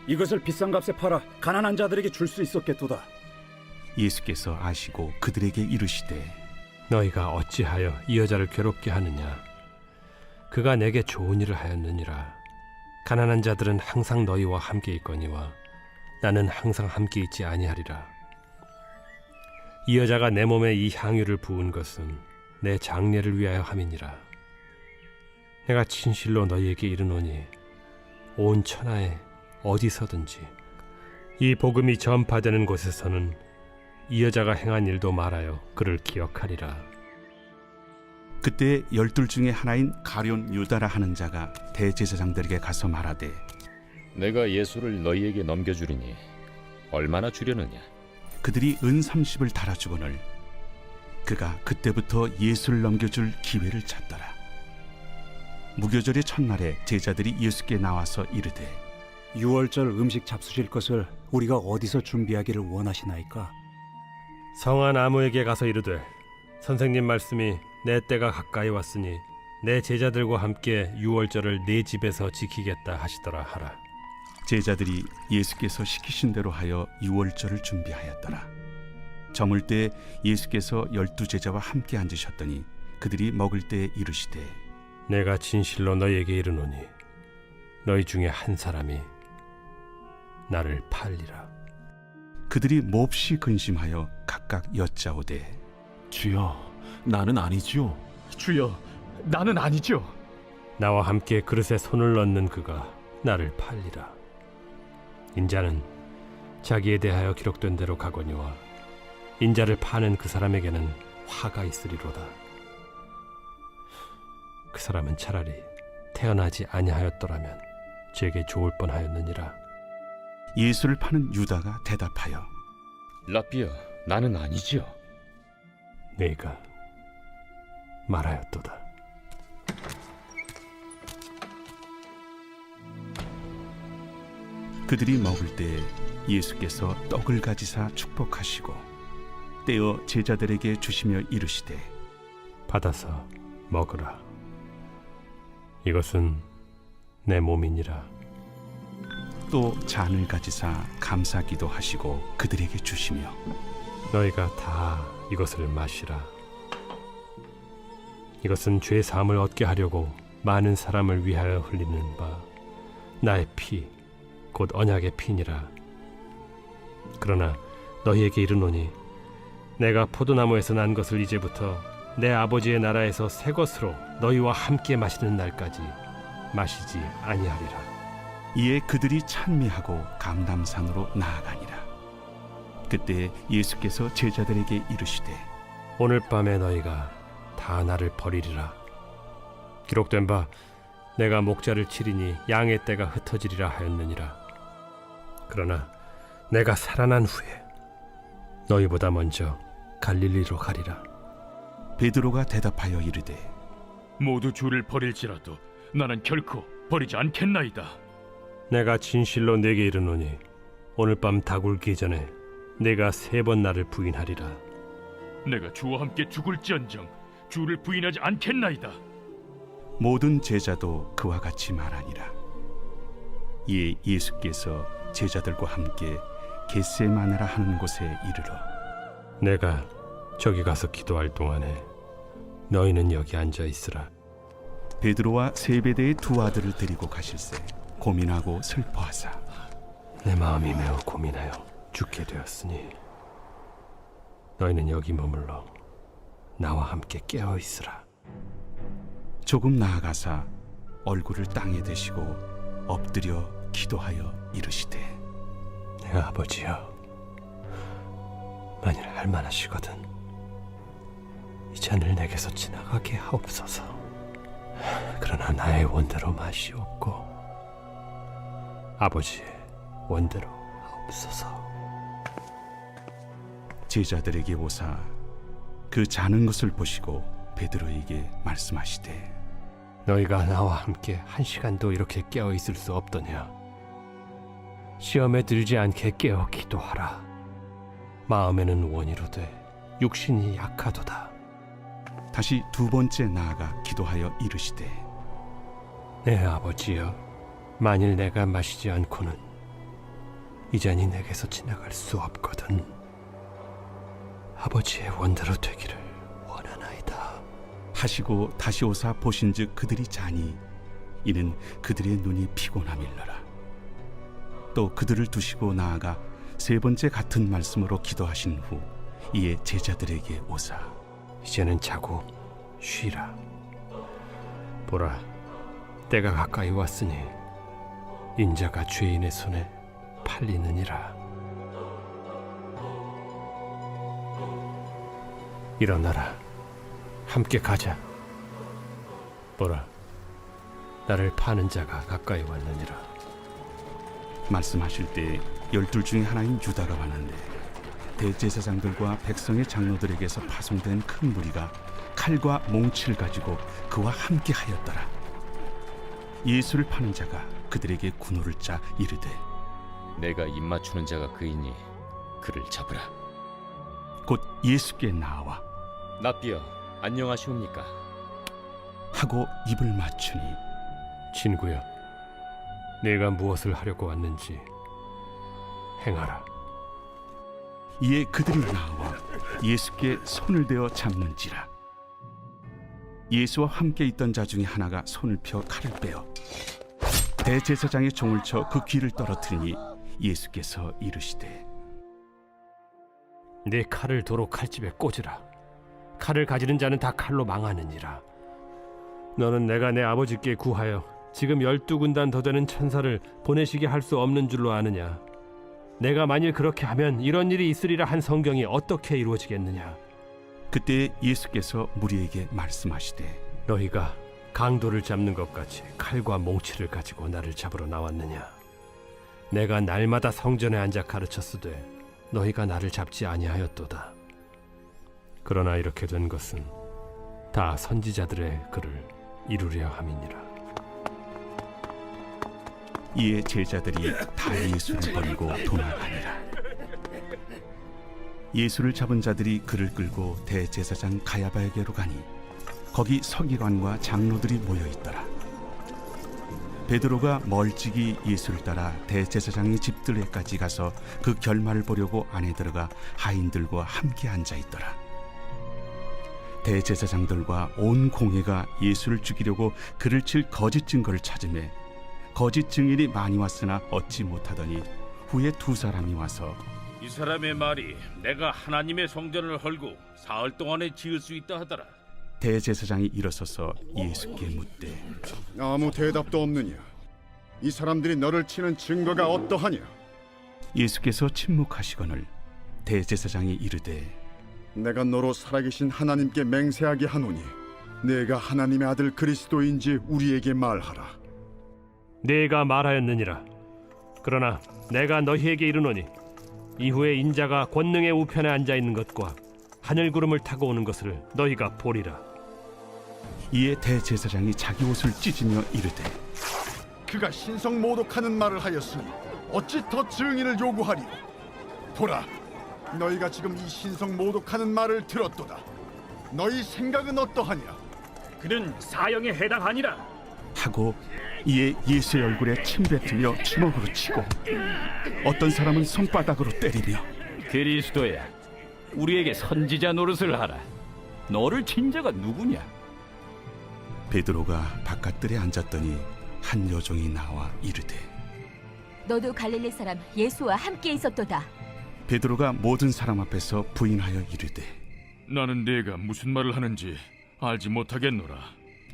이것을 비싼 값에 팔아 가난한 자들에게 줄 수 있었겠도다. 예수께서 아시고 그들에게 이르시되, 너희가 어찌하여 이 여자를 괴롭게 하느냐? 그가 내게 좋은 일을 하였느니라. 가난한 자들은 항상 너희와 함께 있거니와 나는 항상 함께 있지 아니하리라. 이 여자가 내 몸에 이 향유를 부은 것은 내 장례를 위하여 함이니라. 내가 진실로 너희에게 이르노니 온 천하에 어디서든지 이 복음이 전파되는 곳에서는 이 여자가 행한 일도 말하여 그를 기억하리라. 그때 12 중에 하나인 가룟 유다라 하는 자가 대제사장들에게 가서 말하되, 내가 예수를 너희에게 넘겨주리니 얼마나 주려느냐? 그들이 은 30을 달아주거늘 그가 그때부터 예수를 넘겨줄 기회를 찾더라. 무교절의 첫날에 제자들이 예수께 나와서 이르되 유월절 음식 잡수실 것을 우리가 어디서 준비하기를 원하시나이까? 성한 아무에게 가서 이르되 선생님 말씀이 내 때가 가까이 왔으니 내 제자들과 함께 유월절을 내 집에서 지키겠다 하시더라 하라. 제자들이 예수께서 시키신 대로 하여 유월절을 준비하였더라. 저물 때 예수께서 12 제자와 함께 앉으셨더니 그들이 먹을 때 이르시되 내가 진실로 너희에게 이르노니 너희 중에 한 사람이 나를 팔리라. 그들이 몹시 근심하여 각각 여짜오되 주여, 나는 아니지요. 주여, 나는 아니죠. 나와 함께 그릇에 손을 넣는 그가 나를 팔리라. 인자는 자기에 대하여 기록된 대로 가거니와 인자를 파는 그 사람에게는 화가 있으리로다. 그 사람은 차라리 태어나지 아니하였더라면 제게 좋을 뻔하였느니라. 예수를 파는 유다가 대답하여 라비야, 나는 아니지요. 네가 말하였도다. 그들이 먹을 때 예수께서 떡을 가지사 축복하시고 떼어 제자들에게 주시며 이르시되 받아서 먹으라. 이것은 내 몸이니라. 또 잔을 가지사 감사기도 하시고 그들에게 주시며 너희가 다 이것을 마시라. 이것은 죄 사함을 얻게 하려고 많은 사람을 위하여 흘리는 바 나의 피 곧 언약의 피니라. 그러나 너희에게 이르노니 내가 포도나무에서 난 것을 이제부터 내 아버지의 나라에서 새 것으로 너희와 함께 마시는 날까지 마시지 아니하리라. 이에 그들이 찬미하고 감람산으로 나아가니라. 그때 예수께서 제자들에게 이르시되 오늘 밤에 너희가 다 나를 버리리라. 기록된 바 내가 목자를 치리니 양의 떼가 흩어지리라 하였느니라. 그러나 내가 살아난 후에 너희보다 먼저 갈릴리로 가리라. 베드로가 대답하여 이르되 모두 주를 버릴지라도 나는 결코 버리지 않겠나이다. 내가 진실로 네게 이르노니 오늘 밤 다굴기 전에 내가 3번 나를 부인하리라. 내가 주와 함께 죽을지언정 주를 부인하지 않겠나이다. 모든 제자도 그와 같이 말하니라. 이에 예수께서 제자들과 함께 겟세마네라 하는 곳에 이르러 내가 저기 가서 기도할 동안에 너희는 여기 앉아 있으라. 베드로와 세베대의 2 아들을 데리고 가실새 고민하고 슬퍼하사 내 마음이 매우 고민하여 죽게 되었으니 너희는 여기 머물러 나와 함께 깨어 있으라. 조금 나아가사 얼굴을 땅에 대시고 엎드려 기도하여 이르시되 내 아버지여, 만일 할만하시거든 이 잔을 내게서 지나가게 하옵소서. 그러나 나의 원대로 마시옵고 아버지의 원대로 하옵소서. 제자들에게 오사 그 자는 것을 보시고 베드로에게 말씀하시되 너희가 나와 함께 1시간도 이렇게 깨어 있을 수 없더냐. 시험에 들지 않게 깨어 기도하라. 마음에는 원이로되 육신이 약하도다. 다시 2번째 나아가 기도하여 이르시되 내 아버지여, 만일 내가 마시지 않고는 이 잔이 내게서 지나갈 수 없거든. 아버지의 원대로 되기를 원하나이다 하시고 다시 오사 보신즉 그들이 자니 이는 그들의 눈이 피곤함일러라. 또 그들을 두시고 나아가 3번째 같은 말씀으로 기도하신 후 이에 제자들에게 오사 이제는 자고 쉬라. 보라, 때가 가까이 왔으니 인자가 죄인의 손에 팔리느니라. 일어나라, 함께 가자. 보라, 나를 파는 자가 가까이 왔느니라. 말씀하실 때 12 중에 하나인 유다가 왔는데 대제사장들과 백성의 장로들에게서 파송된 큰 무리가 칼과 몽치를 가지고 그와 함께 하였더라. 예수를 파는 자가 그들에게 군호를 짜 이르되 내가 입맞추는 자가 그이니 그를 잡으라. 곧 예수께 나와 납비여, 안녕하시옵니까? 하고 입을 맞추니 친구여, 내가 무엇을 하려고 왔는지 행하라. 이에 그들이 나와 예수께 손을 대어 잡는지라. 예수와 함께 있던 자 중에 하나가 손을 펴 칼을 빼어 대제사장의 종을 쳐 그 귀를 떨어뜨리니 예수께서 이르시되 내 칼을 도로 칼집에 꽂으라. 칼을 가지는 자는 다 칼로 망하느니라. 너는 내가 내 아버지께 구하여 지금 12군단 더 되는 천사를 보내시게 할 수 없는 줄로 아느냐? 내가 만일 그렇게 하면 이런 일이 있으리라 한 성경이 어떻게 이루어지겠느냐? 그때 예수께서 무리에게 말씀하시되 너희가 강도를 잡는 것 같이 칼과 몽치를 가지고 나를 잡으러 나왔느냐? 내가 날마다 성전에 앉아 가르쳤으되 너희가 나를 잡지 아니하였도다. 그러나 이렇게 된 것은 다 선지자들의 글을 이루려 함이니라. 이에 제자들이 다 예수를 버리고 도망하니라. 예수를 잡은 자들이 그를 끌고 대제사장 가야바에게로 가니 거기 서기관과 장로들이 모여 있더라. 베드로가 멀찍이 예수를 따라 대제사장의 집들에까지 가서 그 결말을 보려고 안에 들어가 하인들과 함께 앉아 있더라. 대제사장들과 온 공회가 예수를 죽이려고 그를 칠 거짓 증거를 찾으매 거짓 증인이 많이 왔으나 얻지 못하더니 후에 두 사람이 와서 이 사람의 말이 내가 하나님의 성전을 헐고 사흘 동안에 지을 수 있다 하더라. 대제사장이 일어서서 예수께 묻되 아무 대답도 없느냐? 이 사람들이 너를 치는 증거가 어떠하냐? 예수께서 침묵하시거늘 대제사장이 이르되 내가 너로 살아계신 하나님께 맹세하게 하노니 내가 하나님의 아들 그리스도인지 우리에게 말하라. 내가 말하였느니라. 그러나 내가 너희에게 이르노니 이후에 인자가 권능의 우편에 앉아 있는 것과 하늘 구름을 타고 오는 것을 너희가 보리라. 이에 대제사장이 자기 옷을 찢으며 이르되 그가 신성 모독하는 말을 하였으니 어찌 더 증인을 요구하리요? 보라, 너희가 지금 이 신성 모독하는 말을 들었도다. 너희 생각은 어떠하냐? 그는 사형에 해당하니라. 하고 이에 예수의 얼굴에 침 뱉으며 주먹으로 치고 어떤 사람은 손바닥으로 때리며 그리스도야, 우리에게 선지자 노릇을 하라. 너를 친 자가 누구냐? 베드로가 바깥들에 앉았더니 한 여종이 나와 이르되 너도 갈릴리 사람 예수와 함께 있었도다. 베드로가 모든 사람 앞에서 부인하여 이르되 나는 네가 무슨 말을 하는지 알지 못하겠노라.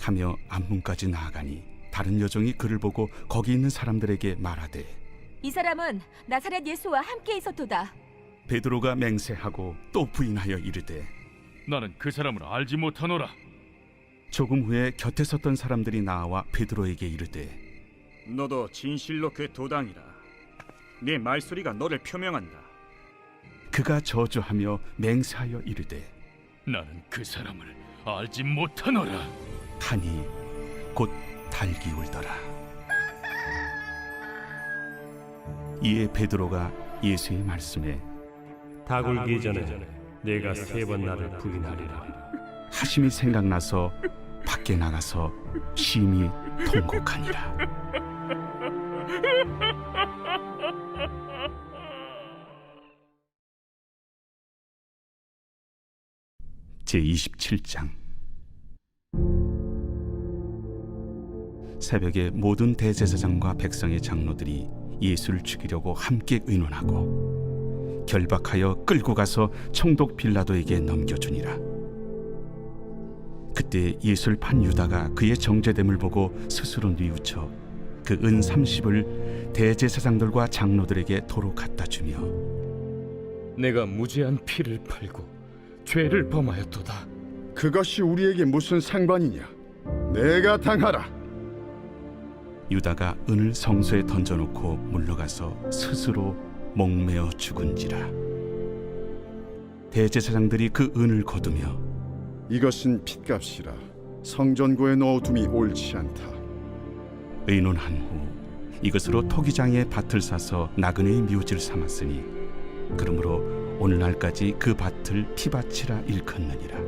하며 앞문까지 나아가니 다른 여종이 그를 보고 거기 있는 사람들에게 말하되 이 사람은 나사렛 예수와 함께 있었도다. 베드로가 맹세하고 또 부인하여 이르되 나는 그 사람을 알지 못하노라. 조금 후에 곁에 섰던 사람들이 나와 베드로에게 이르되 너도 진실로 그 도당이라. 네 말소리가 너를 표명한다. 그가 저주하며 맹세하여 이르되 나는 그 사람을 알지 못하노라. 하니 곧 달기 울더라. 이에 베드로가 예수의 말씀에 닭 울기 전에 내가 3번 나를 부인하리라 하심이 생각나서 밖에 나가서 심히 통곡하니라. 제27장. 새벽에 모든 대제사장과 백성의 장로들이 예수를 죽이려고 함께 의논하고 결박하여 끌고 가서 총독 빌라도에게 넘겨주니라. 그때 예수를 판 유다가 그의 정죄됨을 보고 스스로 뉘우쳐 그 은 30을 대제사장들과 장로들에게 도로 갖다 주며 내가 무죄한 피를 팔고 죄를 범하였도다. 그것이 우리에게 무슨 상관이냐? 내가 당하라. 유다가 은을 성소에 던져놓고 물러가서 스스로 목매어 죽은지라. 대제사장들이 그 은을 거두며 이것은 핏값이라 성전고에 넣어둠이 옳지 않다. 의논한 후 이것으로 토기장에 밭을 사서 나그네의 묘지를 삼았으니 그러므로 오늘날까지 그 밭을 피밭이라 일컫느니라.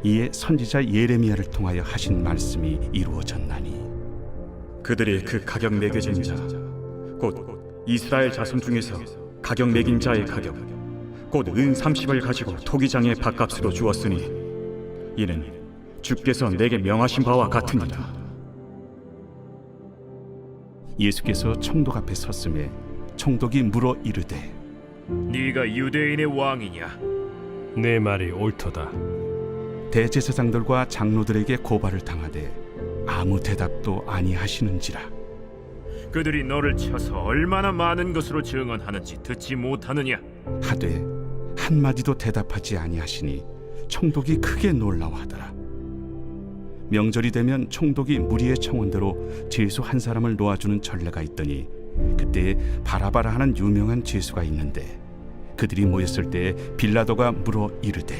이에 선지자 예레미야를 통하여 하신 말씀이 이루어졌나니 그들이 그 가격 매겨진 자, 곧 이스라엘 자손 중에서 가격 매긴 자의 가격, 곧 은 30을 가지고 토기장의 밭값으로 주었으니 이는 주께서 내게 명하신 바와 같으니라. 예수께서 총독 앞에 섰음에 총독이 물어 이르되 네가 유대인의 왕이냐? 내 말이 옳도다. 대제사장들과 장로들에게 고발을 당하되 아무 대답도 아니하시는지라. 그들이 너를 쳐서 얼마나 많은 것으로 증언하는지 듣지 못하느냐? 하되 한마디도 대답하지 아니하시니 총독이 크게 놀라워하더라. 명절이 되면 총독이 무리의 청원대로 죄수 한 사람을 놓아주는 전례가 있더니 그때 바라바라 하는 유명한 죄수가 있는데 그들이 모였을 때 빌라도가 물어 이르되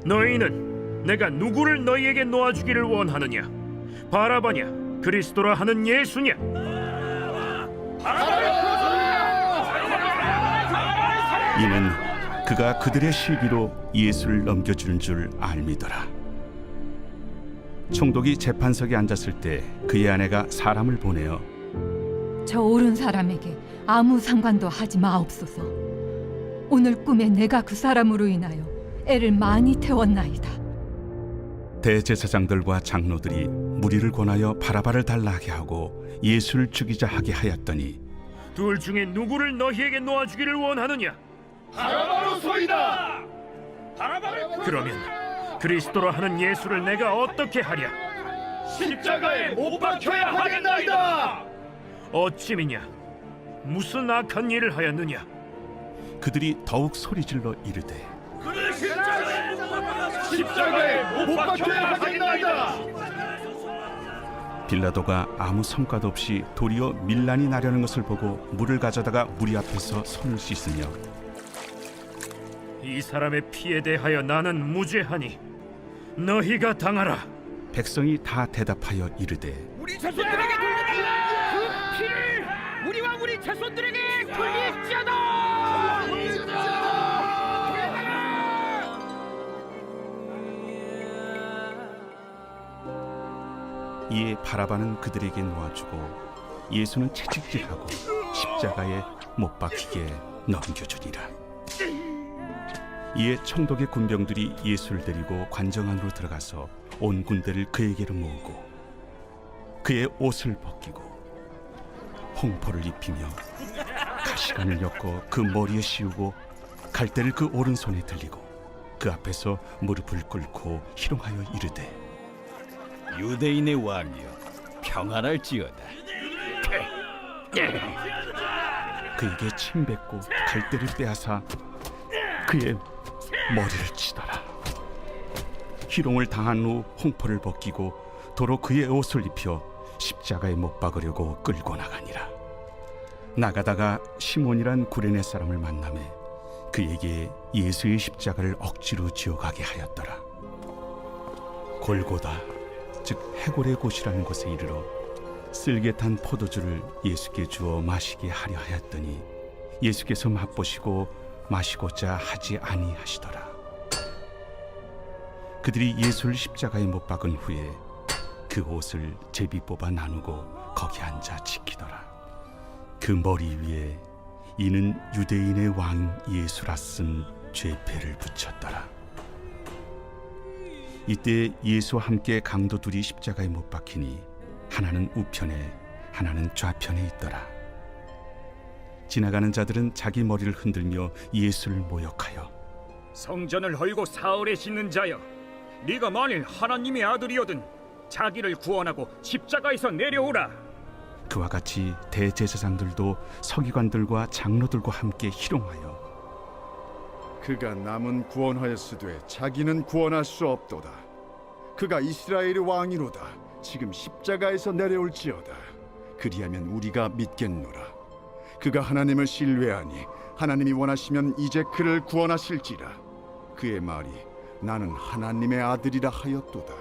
너희는 내가 누구를 너희에게 놓아주기를 원하느냐? 바라바냐? 그리스도라 하는 예수냐? 이는 그가 그들의 시기로 예수를 넘겨주는 줄 알미더라. 총독이 재판석에 앉았을 때 그의 아내가 사람을 보내어 저 옳은 사람에게 아무 상관도 하지 마옵소서. 오늘 꿈에 내가 그 사람으로 인하여 애를 많이 태웠나이다. 대제사장들과 장로들이 무리를 권하여 바라바를 달라하게 하고 예수를 죽이자 하게 하였더니 둘 중에 누구를 너희에게 놓아주기를 원하느냐? 바라바로소이다. 그러면 그리스도라 하는 예수를 내가 어떻게 하랴? 십자가에 못 박혀야 하겠나이다. 어찌미냐? 무슨 악한 일을 하였느냐? 그들이 더욱 소리질러 이르되 십자가에 못 박혀야 하겠나이다. 빌라도가 아무 성과도 없이 도리어 밀란이 나려는 것을 보고 물을 가져다가 무리 앞에서 손을 씻으며 이 사람의 피에 대하여 나는 무죄하니 너희가 당하라. 백성이 다 대답하여 이르되 우리 자손들에게 돌려달라. 그 피를 우리와 우리 자손들에게 돌릴지어다. 이에 바라바는 그들에게 놓아주고 예수는 채찍질하고 십자가에 못 박히게 넘겨주니라. 이에 총독의 군병들이 예수를 데리고 관정 안으로 들어가서 온 군대를 그에게로 모으고 그의 옷을 벗기고 홍포를 입히며 가시관을 엮고 그 머리에 씌우고 갈대를 그 오른손에 들리고 그 앞에서 무릎을 꿇고 희롱하여 이르되 유대인의 왕이여 평안할지어다. 그에게 침 뱉고 갈대를 빼앗아 그의 머리를 치더라. 희롱을 당한 후 홍포를 벗기고 도로 그의 옷을 입혀 십자가에 못 박으려고 끌고 나가니라. 나가다가 시몬이란 구레네 사람을 만나매 그에게 예수의 십자가를 억지로 지어가게 하였더라. 골고다 즉 해골의 곳이라는 곳에 이르러 쓸개 탄 포도주를 예수께 주어 마시게 하려 하였더니 예수께서 맛보시고 마시고자 하지 아니하시더라. 그들이 예수를 십자가에 못 박은 후에 그 옷을 제비 뽑아 나누고 거기 앉아 지키더라. 그 머리 위에 이는 유대인의 왕 예수라 쓴 죄패를 붙였더라. 이때 예수와 함께 강도 둘이 십자가에 못 박히니 하나는 우편에 하나는 좌편에 있더라. 지나가는 자들은 자기 머리를 흔들며 예수를 모욕하여 성전을 헐고 사흘에 짓는 자여, 네가 만일 하나님의 아들이거든 자기를 구원하고 십자가에서 내려오라. 그와 같이 대제사장들도 서기관들과 장로들과 함께 희롱하여 그가 남은 구원하였으되 자기는 구원할 수 없도다. 그가 이스라엘의 왕이로다. 지금 십자가에서 내려올지어다. 그리하면 우리가 믿겠노라. 그가 하나님을 신뢰하니 하나님이 원하시면 이제 그를 구원하실지라. 그의 말이 나는 하나님의 아들이라 하였도다.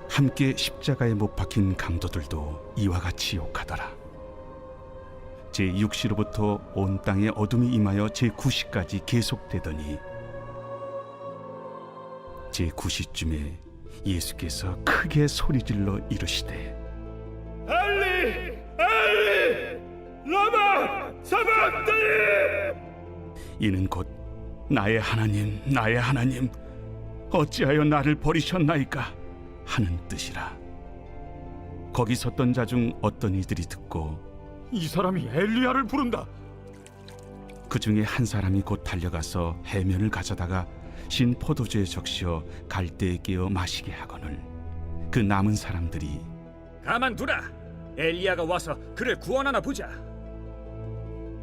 함께 십자가에 못 박힌 강도들도 이와 같이 욕하더라. 제6시로부터 온 땅에 어둠이 임하여 제9시까지 계속되더니 제9시쯤에 예수께서 크게 소리질러 이르시되 엘리 엘리 라마 사박다니. 이는 곧 나의 하나님 나의 하나님 어찌하여 나를 버리셨나이까 하는 뜻이라. 거기 섰던 자 중 어떤 이들이 듣고 이 사람이 엘리야를 부른다. 그 중에 한 사람이 곧 달려가서 해면을 가져다가 신 포도주에 적시어 갈대에 깨어 마시게 하거늘 그 남은 사람들이 가만두라. 엘리야가 와서 그를 구원하나 보자.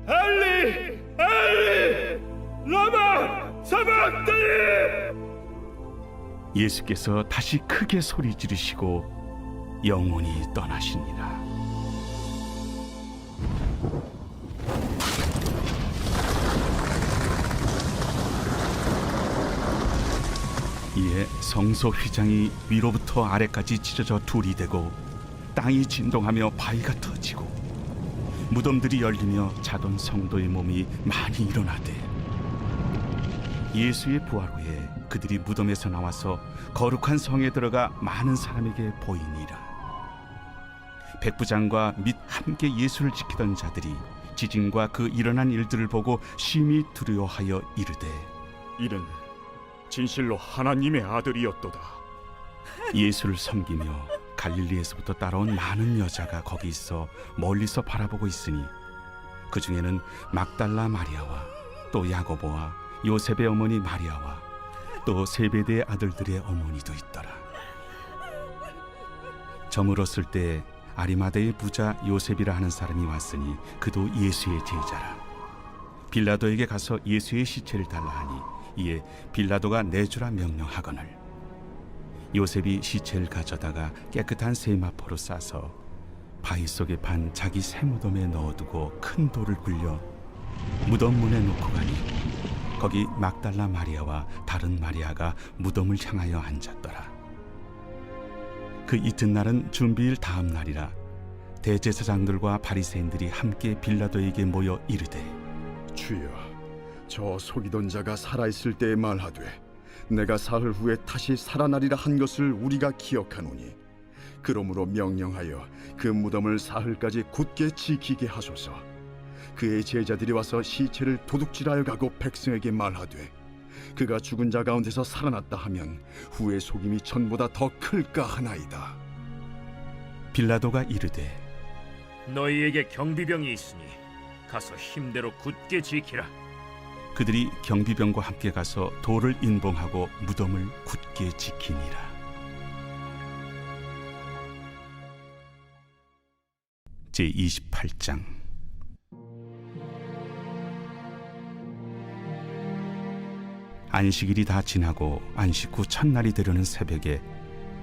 엘리 엘리 라마 사박다니. 예수께서 다시 크게 소리 지르시고 영원히 떠나시니라. 이에 성소 휘장이 위로부터 아래까지 찢어져 둘이 되고 땅이 진동하며 바위가 터지고 무덤들이 열리며 자던 성도의 몸이 많이 일어나되 예수의 부활 후에 그들이 무덤에서 나와서 거룩한 성에 들어가 많은 사람에게 보이니라. 백부장과 및 함께 예수를 지키던 자들이 지진과 그 일어난 일들을 보고 심히 두려워하여 이르되 이는 진실로 하나님의 아들이었도다. 예수를 섬기며 갈릴리에서부터 따라온 많은 여자가 거기 있어 멀리서 바라보고 있으니 그 중에는 막달라 마리아와 또 야고보와 요셉의 어머니 마리아와 또 세베대의 아들들의 어머니도 있더라. 저물었을 때 아리마대의 부자 요셉이라 하는 사람이 왔으니 그도 예수의 제자라. 빌라도에게 가서 예수의 시체를 달라 하니 이에 빌라도가 내주라 명령하거늘 요셉이 시체를 가져다가 깨끗한 세마포로 싸서 바위 속에 판 자기 새 무덤에 넣어두고 큰 돌을 굴려 무덤 문에 놓고 가니 거기 막달라 마리아와 다른 마리아가 무덤을 향하여 앉았더라. 그 이튿날은 준비일 다음 날이라. 대제사장들과 바리새인들이 함께 빌라도에게 모여 이르되 주여, 저 속이던 자가 살아있을 때에 말하되 내가 사흘 후에 다시 살아나리라 한 것을 우리가 기억하노니 그러므로 명령하여 그 무덤을 사흘까지 굳게 지키게 하소서. 그의 제자들이 와서 시체를 도둑질하여 가고 백성에게 말하되 그가 죽은 자 가운데서 살아났다 하면 후의 속임이 전보다 더 클까 하나이다. 빌라도가 이르되 너희에게 경비병이 있으니 가서 힘대로 굳게 지키라. 그들이 경비병과 함께 가서 돌을 인봉하고 무덤을 굳게 지키니라. 제28장. 안식일이 다 지나고 안식 후 첫날이 되려는 새벽에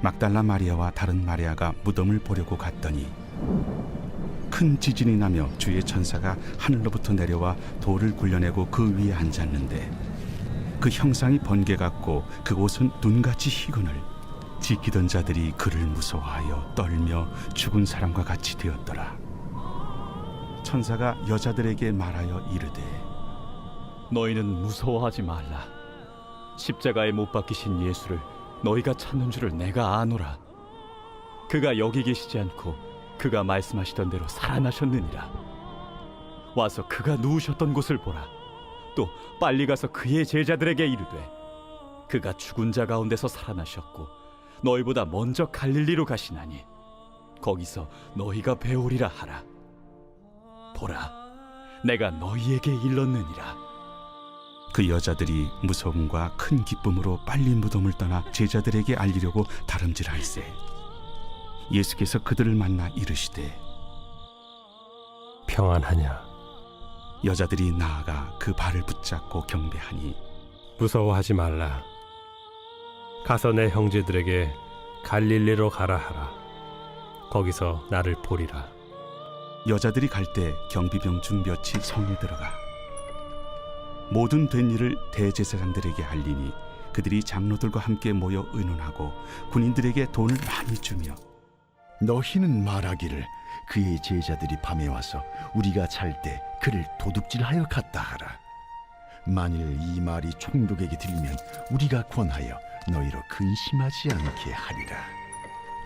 막달라 마리아와 다른 마리아가 무덤을 보려고 갔더니 큰 지진이 나며 주의 천사가 하늘로부터 내려와 돌을 굴려내고 그 위에 앉았는데 그 형상이 번개 같고 그곳은 눈같이 희거늘 지키던 자들이 그를 무서워하여 떨며 죽은 사람과 같이 되었더라. 천사가 여자들에게 말하여 이르되 너희는 무서워하지 말라. 십자가에 못 박히신 예수를 너희가 찾는 줄을 내가 아노라. 그가 여기 계시지 않고 그가 말씀하시던 대로 살아나셨느니라. 와서 그가 누우셨던 곳을 보라. 또 빨리 가서 그의 제자들에게 이르되 그가 죽은 자 가운데서 살아나셨고 너희보다 먼저 갈릴리로 가시나니 거기서 너희가 배우리라 하라. 보라, 내가 너희에게 일렀느니라. 그 여자들이 무서움과 큰 기쁨으로 빨리 무덤을 떠나 제자들에게 알리려고 다름질할세 예수께서 그들을 만나 이르시되 평안하냐? 여자들이 나아가 그 발을 붙잡고 경배하니 무서워하지 말라. 가서 내 형제들에게 갈릴리로 가라 하라. 거기서 나를 보리라. 여자들이 갈 때 경비병 중 몇이 성에 들어가 모든 된 일을 대제사장들에게 알리니 그들이 장로들과 함께 모여 의논하고 군인들에게 돈을 많이 주며 너희는 말하기를 그의 제자들이 밤에 와서 우리가 잘 때 그를 도둑질하여 갔다 하라. 만일 이 말이 총독에게 들리면 우리가 권하여 너희로 근심하지 않게 하리라.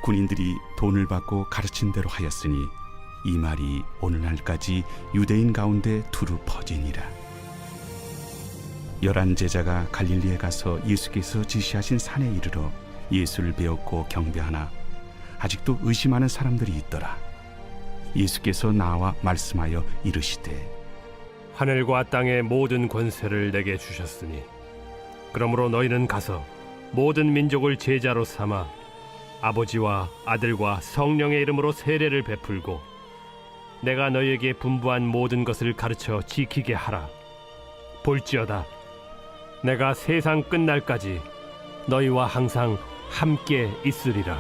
군인들이 돈을 받고 가르친 대로 하였으니 이 말이 오늘날까지 유대인 가운데 두루 퍼지니라. 11 제자가 갈릴리에 가서 예수께서 지시하신 산에 이르러 예수를 배웠고 경배하나 아직도 의심하는 사람들이 있더라. 예수께서 나와 말씀하여 이르시되 하늘과 땅의 모든 권세를 내게 주셨으니 그러므로 너희는 가서 모든 민족을 제자로 삼아 아버지와 아들과 성령의 이름으로 세례를 베풀고 내가 너희에게 분부한 모든 것을 가르쳐 지키게 하라. 볼지어다 내가 세상 끝날까지 너희와 항상 함께 있으리라.